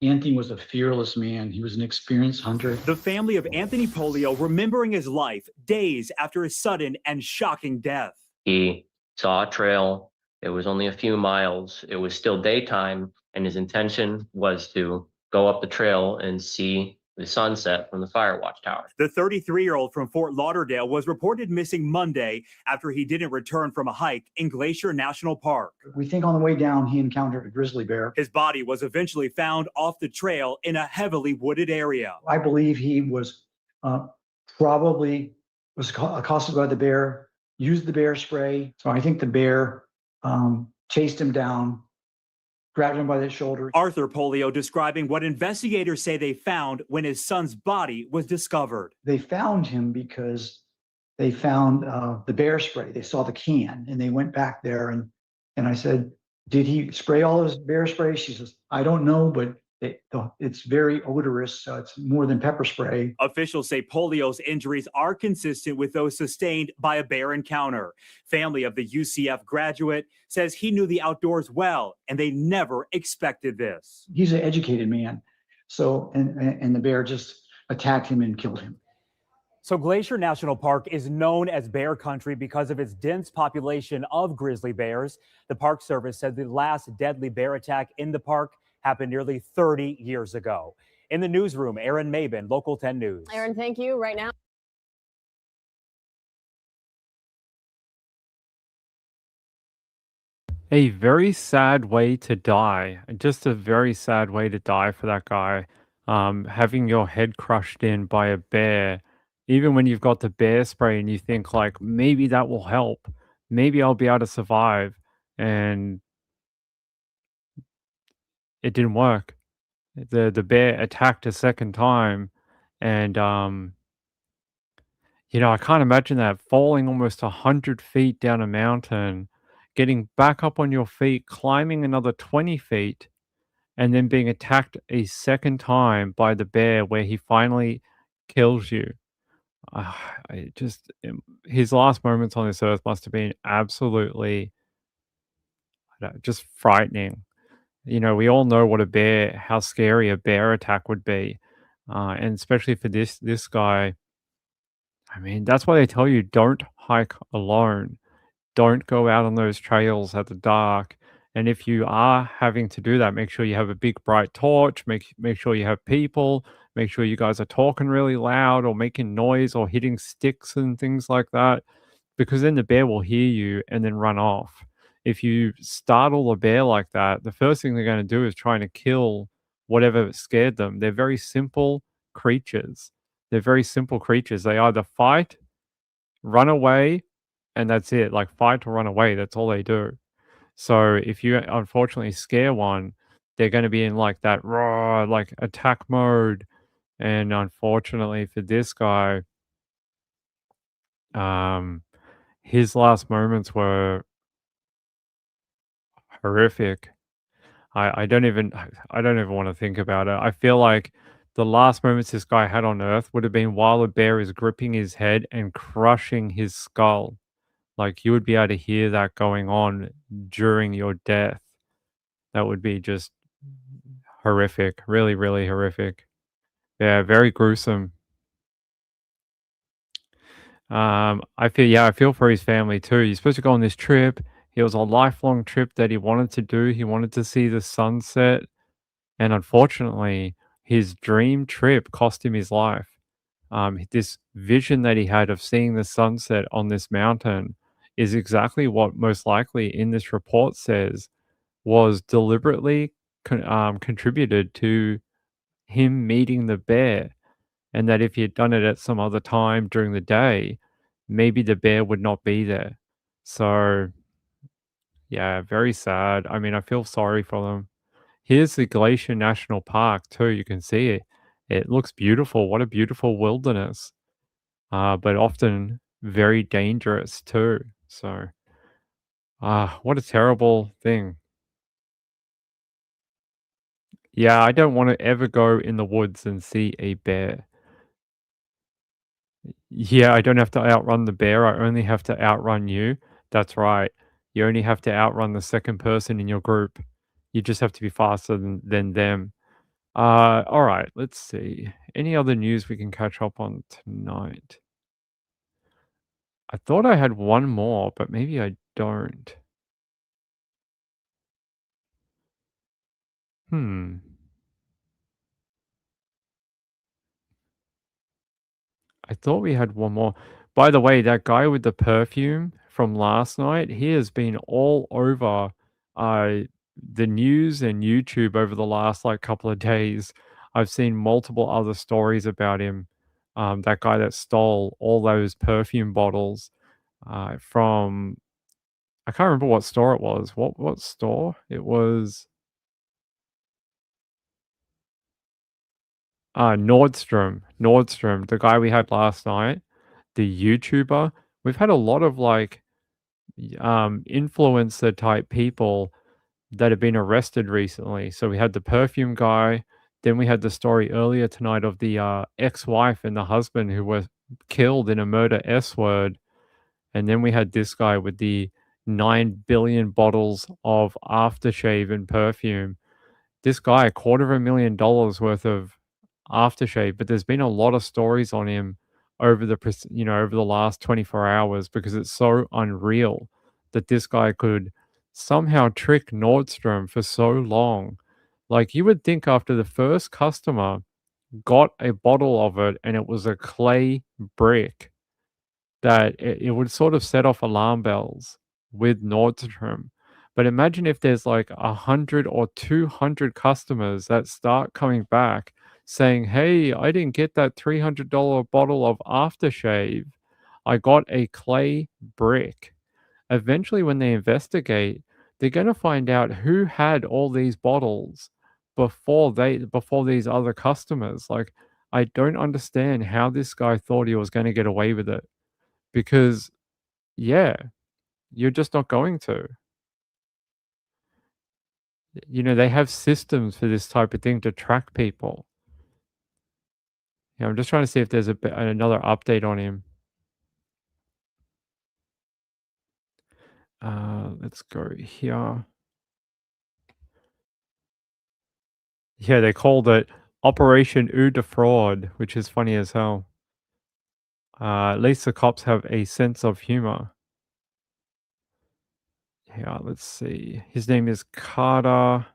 Anthony was a fearless man. He was an experienced hunter. The family of Anthony Polio remembering his life days after his sudden and shocking death. He saw a trail. It was only a few miles. It was still daytime, and his intention was to go up the trail and see the sunset from the fire watch tower. The 33-year-old from Fort Lauderdale was reported missing Monday after he didn't return from a hike in Glacier National Park. We think on the way down, he encountered a grizzly bear. His body was eventually found off the trail in a heavily wooded area. I believe he was probably accosted by the bear, used the bear spray. So I think the bear chased him down, grabbed him by the shoulder. Arthur Polio describing what investigators say they found when his son's body was discovered. They found him because they found the bear spray. They saw the can and they went back there and I said, did he spray all his bear spray? She says, I don't know, but it's very odorous. So it's more than pepper spray. Officials say Polio's injuries are consistent with those sustained by a bear encounter. Family of the UCF graduate says he knew the outdoors well and they never expected this. He's an educated man. So, and the bear just attacked him and killed him. So Glacier National Park is known as bear country because of its dense population of grizzly bears. The Park Service said the last deadly bear attack in the park happened nearly 30 years ago. In the newsroom, Aaron Mabin, Local 10 News. Aaron, thank you. Right now. A very sad way to die. Just a very sad way to die for that guy. Having your head crushed in by a bear, even when you've got the bear spray and you think like, maybe that will help. Maybe I'll be able to survive. And it didn't work. The bear attacked a second time. And, I can't imagine that falling almost 100 feet down a mountain, getting back up on your feet, climbing another 20 feet, and then being attacked a second time by the bear where he finally kills you. His last moments on this earth must have been absolutely just frightening. We all know how scary a bear attack would be, And especially for this guy, I mean, that's why they tell you don't hike alone. Don't go out on those trails at the dark. And if you are having to do that, make sure you have a big bright torch. Make sure you have people. Make sure you guys are talking really loud or making noise or hitting sticks and things like that, because then the bear will hear you and then run off. If you startle a bear like that, the first thing they're going to do is trying to kill whatever scared them. They're very simple creatures. They're very simple creatures. They either fight, run away, and that's it. Like fight or run away. That's all they do. So if you unfortunately scare one, they're going to be in like that raw, like attack mode. And unfortunately for this guy, um, his last moments were horrific. I don't even want to think about it. I feel like the last moments this guy had on Earth would have been while a bear is gripping his head and crushing his skull. Like you would be able to hear that going on during your death. That would be just horrific. Really, really horrific. Yeah, very gruesome. I feel for his family too. He's supposed to go on this trip. It was a lifelong trip that he wanted to do. He wanted to see the sunset. And unfortunately, his dream trip cost him his life. This vision that he had of seeing the sunset on this mountain is exactly what most likely in this report says was deliberately contributed to him meeting the bear. And that if he had done it at some other time during the day, maybe the bear would not be there. So, yeah, very sad. I mean, I feel sorry for them. Here's the Glacier National Park too. You can see it. It looks beautiful. What a beautiful wilderness. But often very dangerous too. So, what a terrible thing. Yeah, I don't want to ever go in the woods and see a bear. Yeah, I don't have to outrun the bear. I only have to outrun you. That's right. You only have to outrun the second person in your group. You just have to be faster than them. All right, let's see. Any other news we can catch up on tonight? I thought I had one more, but maybe I don't. Hmm. I thought we had one more. By the way, that guy with the perfume from last night, he has been all over uh the news and YouTube over the last like couple of days. I've seen multiple other stories about him. That guy that stole all those perfume bottles from I can't remember what store it was. What store? It was Nordstrom. Nordstrom, the guy we had last night, the YouTuber. We've had a lot of like influencer type people that have been arrested recently. So we had the perfume guy, then we had the story earlier tonight of the ex-wife and the husband who were killed in a murder S word, and then we had this guy with the 9 billion bottles of aftershave and perfume. This guy, $250,000 worth of aftershave, but there's been a lot of stories on him over over the last 24 hours because it's so unreal that this guy could somehow trick Nordstrom for so long. Like you would think after the first customer got a bottle of it and it was a clay brick that it would sort of set off alarm bells with Nordstrom. But imagine if there's like 100 or 200 customers that start coming back saying, "Hey, I didn't get that $300 bottle of aftershave. I got a clay brick." Eventually, when they investigate, they're going to find out who had all these bottles before these other customers. Like, I don't understand how this guy thought he was going to get away with it because yeah, you're just not going to. They have systems for this type of thing to track people. Yeah, I'm just trying to see if there's another update on him. Let's go here. Yeah, they called it Operation Eau de Fraud, which is funny as hell. At least the cops have a sense of humor. Yeah, let's see. His name is Carter.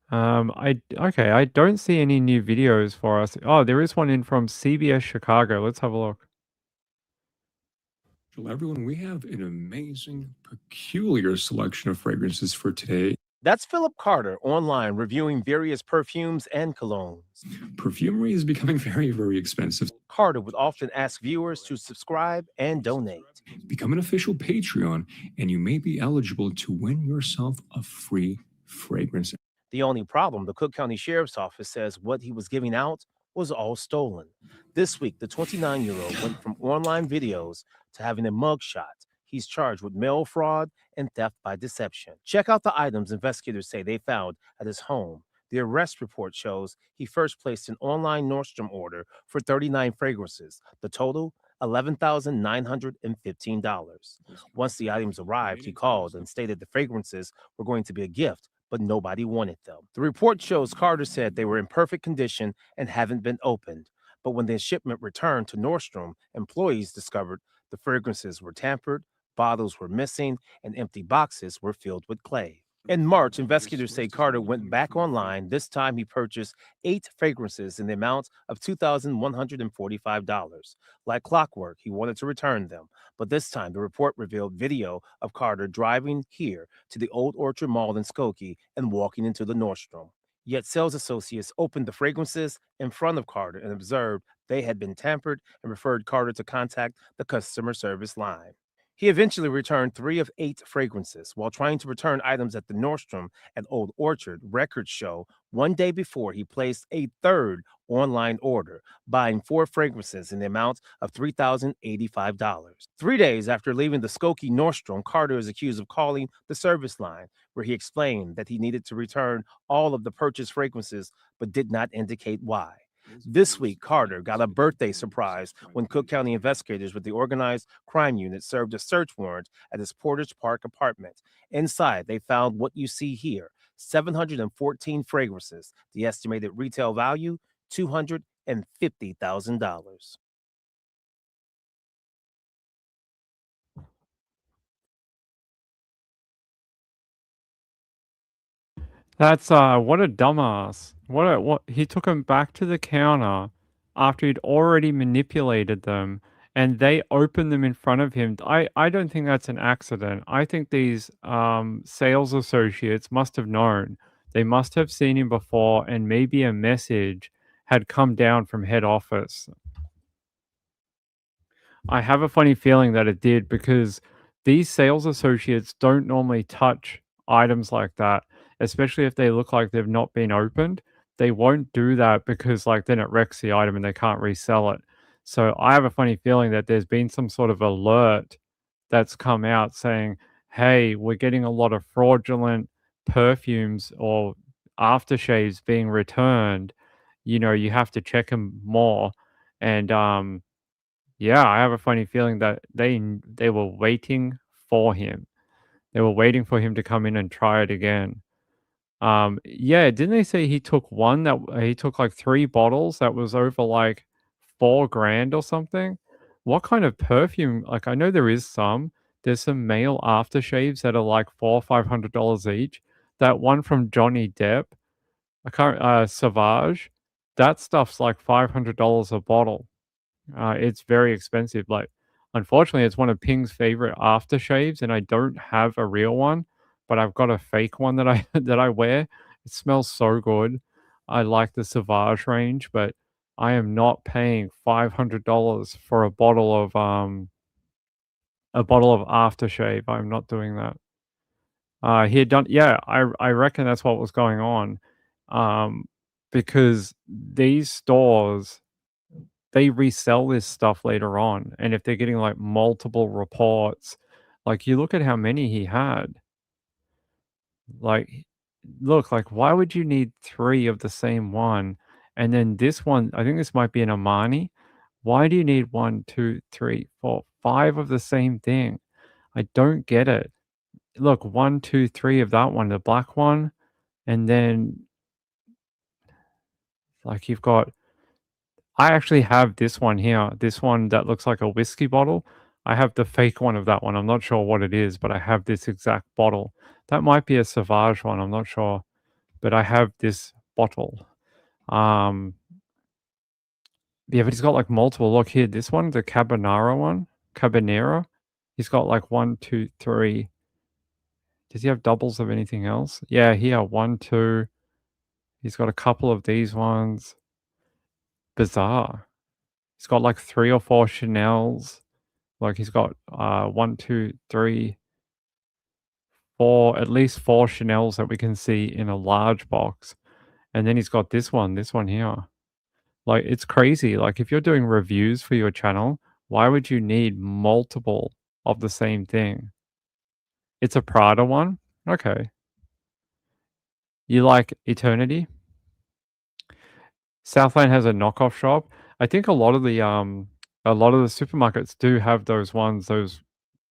I don't see any new videos for us. Oh, there is one in from CBS Chicago. Let's have a look. Well, everyone, we have an amazing, peculiar selection of fragrances for today. That's Philip Carter online reviewing various perfumes and colognes. Perfumery is becoming very, very expensive. Carter would often ask viewers to subscribe and donate. Become an official Patreon, and you may be eligible to win yourself a free fragrance. The only problem, the Cook County Sheriff's Office says what he was giving out was all stolen. This week, the 29-year-old went from online videos to having a mugshot. He's charged with mail fraud and theft by deception. Check out the items investigators say they found at his home. The arrest report shows he first placed an online Nordstrom order for 39 fragrances. The total, $11,915. Once the items arrived, he called and stated the fragrances were going to be a gift, but nobody wanted them. The report shows Carter said they were in perfect condition and haven't been opened. But when the shipment returned to Nordstrom, employees discovered the fragrances were tampered, bottles were missing, and empty boxes were filled with clay. In March, investigators say Carter went back online. This time he purchased 8 fragrances in the amount of $2,145. Like clockwork, he wanted to return them. But this time, the report revealed video of Carter driving here to the Old Orchard Mall in Skokie and walking into the Nordstrom. Yet sales associates opened the fragrances in front of Carter and observed they had been tampered and referred Carter to contact the customer service line. He eventually returned 3 of 8 fragrances. While trying to return items at the Nordstrom at Old Orchard, records show one day before he placed a third online order, buying 4 fragrances in the amount of $3,085. 3 days after leaving the Skokie Nordstrom, Carter is accused of calling the service line, where he explained that he needed to return all of the purchased fragrances but did not indicate why. This week, Carter got a birthday surprise when Cook County investigators with the Organized Crime Unit served a search warrant at his Portage Park apartment. Inside, they found what you see here, 714 fragrances. The estimated retail value, $250,000. That's what a dumbass. What he took them back to the counter after he'd already manipulated them and they opened them in front of him. I don't think that's an accident. I think these sales associates must have known. They must have seen him before and maybe a message had come down from head office. I have a funny feeling that it did because these sales associates don't normally touch items like that, especially if they look like they've not been opened. They won't do that because like then it wrecks the item and they can't resell it. So I have a funny feeling that there's been some sort of alert that's come out saying, hey, we're getting a lot of fraudulent perfumes or aftershaves being returned. You know, you have to check them more. And yeah, I have a funny feeling that they were waiting for him. They were waiting for him to come in and try it again. Yeah, didn't they say he took one that he took like 3 bottles that was over like 4 grand or something? What kind of perfume? Like I know there is some. There's some male aftershaves that are like $400-500 each. That one from Johnny Depp, I can't Sauvage, that stuff's like $500 a bottle. It's very expensive. Like, unfortunately, it's one of Ping's favorite aftershaves, and I don't have a real one, but I've got a fake one that I that I wear. It smells so good. I like the Sauvage range, but I am not paying $500 for a bottle of aftershave. I'm not doing that. He had done, yeah. I reckon that's what was going on, because these stores they resell this stuff later on. And if they're getting like multiple reports, like you look at how many he had, like, look, like, why would you need 3 of the same one? And then this one, I think this might be an Armani. Why do you need 1, 2, 3, 4, 5 of the same thing? I don't get it. look, 1, 2, 3 of that one, the black one, and then like you've got I actually have this one here, this one that looks like a whiskey bottle. I have the fake one of that one. I'm not sure what it is, but I have this exact bottle. That might be a Sauvage one, I'm not sure, but I have this bottle. Yeah, but he's got like multiple. Look here, this one, the Cabanera one, Cabanera. He's got like 1, 2, 3. Does he have doubles of anything else? Yeah, here, 1, 2. He's got a couple of these ones. Bizarre. He's got like 3 or 4 Chanels. Like he's got 1, 2, 3, 4, at least 4 Chanels that we can see in a large box. And then he's got this one here. Like it's crazy. Like if you're doing reviews for your channel, why would you need multiple of the same thing? It's a Prada one? Okay. You like Eternity? Southland has a knockoff shop. I think a lot of the supermarkets do have those ones, those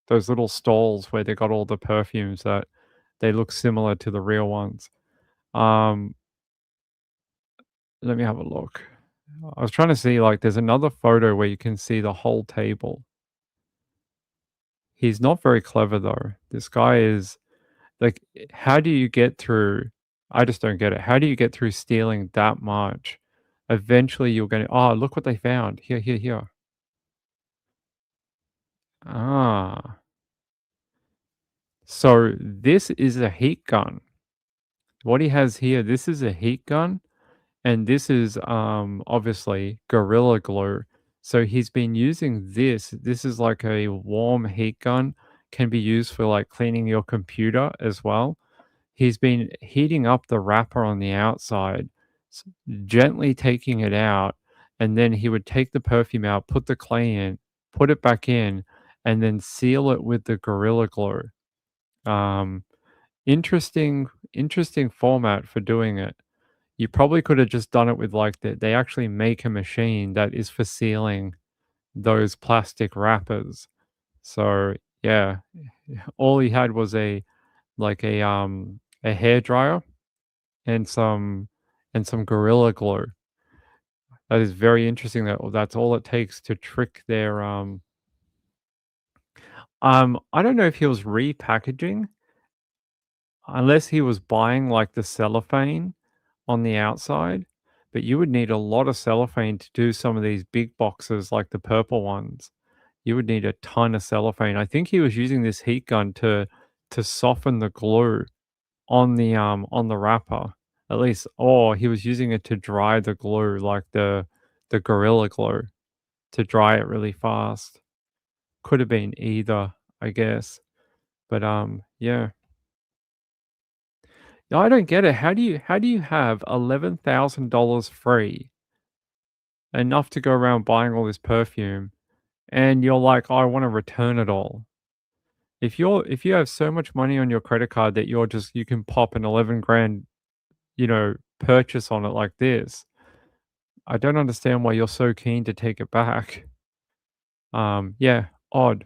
little stalls where they got all the perfumes that they look similar to the real ones. Let me have a look. I was trying to see, like, there's another photo where you can see the whole table. He's not very clever though. This guy is like, how do you get through? I just don't get it. How do you get through stealing that much? Eventually you're going to, oh, look what they found. Here, here, here. Ah. So this is a heat gun. What he has here, this is a heat gun. And this is obviously Gorilla Glue. So he's been using this. This is like a warm heat gun. Can be used for like cleaning your computer as well. He's been heating up the wrapper on the outside, gently taking it out, and then he would take the perfume out, put the clay in, put it back in, and then seal it with the Gorilla Glue. Interesting format for doing it. You probably could have just done it with like they actually make a machine that is for sealing those plastic wrappers. So yeah, all he had was a hair dryer and some Gorilla Glue. That is very interesting that that's all it takes to trick their I don't know if he was repackaging, unless he was buying like the cellophane on the outside, but you would need a lot of cellophane to do some of these big boxes like the purple ones. You would need a ton of cellophane. I think he was using this heat gun to soften the glue on the wrapper, at least, or he was using it to dry the glue, like the Gorilla Glue, to dry it really fast. Could have been either, I guess. But yeah. No, I don't get it. How do you have $11,000 free, enough to go around buying all this perfume, and you're like, "Oh, I want to return it all." If you have so much money on your credit card that you can pop an 11 grand, purchase on it like this, I don't understand why you're so keen to take it back. Yeah, odd.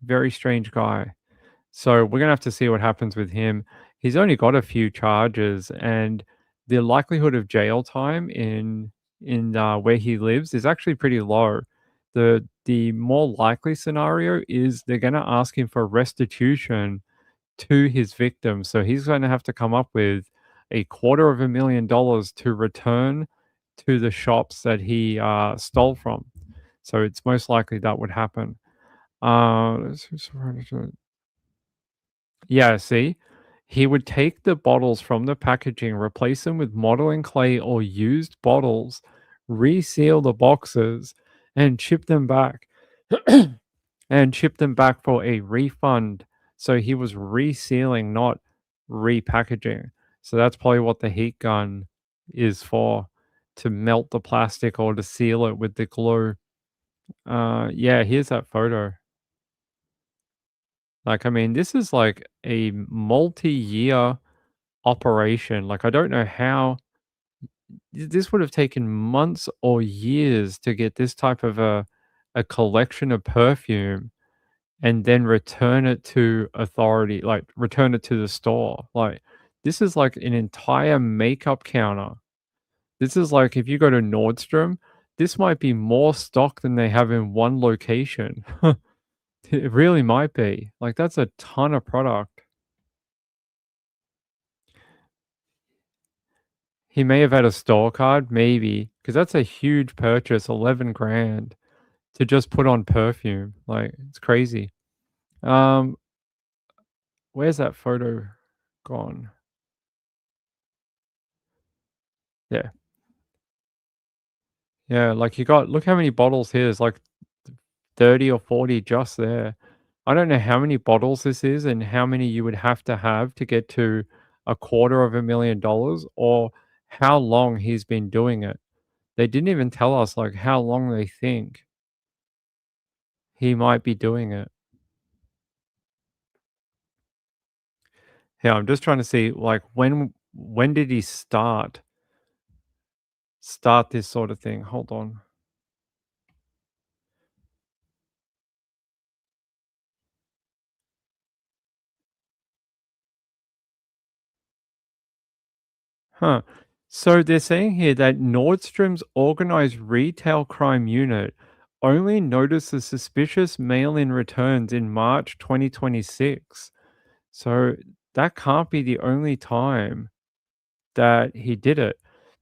Very strange guy. So we're gonna have to see what happens with him. He's only got a few charges, and the likelihood of jail time in where he lives is actually pretty low. The more likely scenario is they're gonna ask him for restitution to his victim. So he's gonna have to come up with $250,000 to return to the shops that he stole from. So it's most likely that would happen. Yeah, see? He would take the bottles from the packaging, replace them with modeling clay or used bottles, reseal the boxes, and ship them back. And ship them back for a refund. So he was resealing, not repackaging. So that's probably what the heat gun is for, to melt the plastic or to seal it with the glue. Yeah, here's that photo. Like, I mean, this is like a multi-year operation. Like, I don't know how this would have taken months or years to get this type of a collection of perfume and then return it to authority, like return it to the store. Like, this is like an entire makeup counter. This is like if you go to Nordstrom, this might be more stock than they have in one location. It really might be. Like, that's a ton of product. He may have had a store card, maybe, because that's a huge purchase, 11 grand to just put on perfume. Like, it's crazy. Where's that photo gone? Yeah. Yeah, like you got, look how many bottles here. There's like 30 or 40 just there. I don't know how many bottles this is and how many you would have to get to $250,000 or how long he's been doing it. They didn't even tell us like how long they think he might be doing it. Yeah, I'm just trying to see like when did he start this sort of thing? Hold on. Huh. So they're saying here that Nordstrom's organized retail crime unit only noticed the suspicious mail-in returns in March 2026. So that can't be the only time that he did it.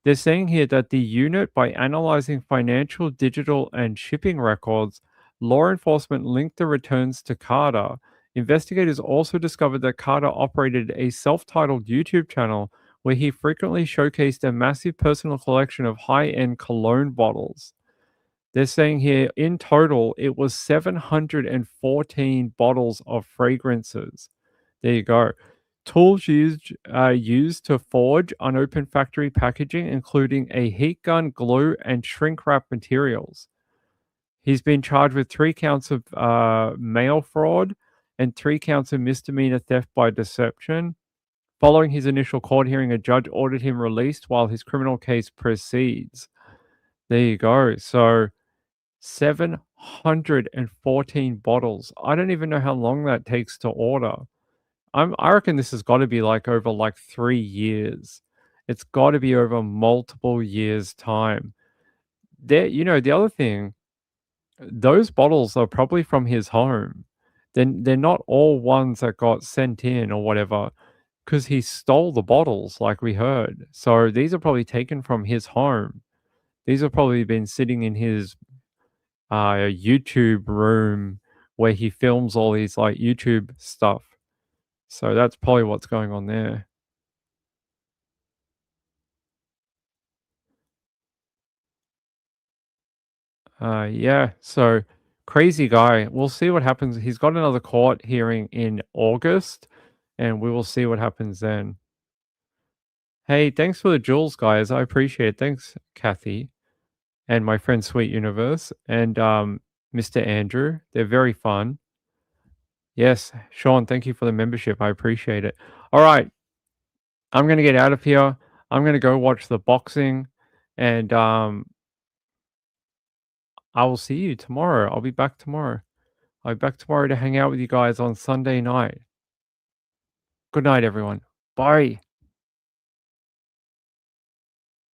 They're saying here that the unit, by analyzing financial, digital, and shipping records, law enforcement linked the returns to Carter. Investigators also discovered that Carter operated a self-titled YouTube channel where he frequently showcased a massive personal collection of high-end cologne bottles. They're saying here, in total, it was 714 bottles of fragrances. There you go. Tools used to forge unopened factory packaging, including a heat gun, glue, and shrink wrap materials. He's been charged with 3 counts of mail fraud and 3 counts of misdemeanor theft by deception. Following his initial court hearing, a judge ordered him released while his criminal case proceeds. There you go. So 714 bottles. I don't even know how long that takes to order. I reckon this has got to be like over like 3 years. It's got to be over multiple years' time. The other thing, those bottles are probably from his home. Then they're not all ones that got sent in or whatever, because he stole the bottles, like we heard. So these are probably taken from his home. These have probably been sitting in his YouTube room where he films all these like YouTube stuff. So that's probably what's going on there. Yeah, so crazy guy. We'll see what happens. He's got another court hearing in August, and we will see what happens then. Hey, thanks for the jewels, guys. I appreciate it. Thanks, Kathy, and my friend Sweet Universe, and Mr. Andrew. They're very fun. Yes, Sean, thank you for the membership. I appreciate it. All right, I'm gonna get out of here. I'm gonna go watch the boxing, and I will see you tomorrow. I'll be back tomorrow. I'll be back tomorrow to hang out with you guys on Sunday night. Good night, everyone. Bye.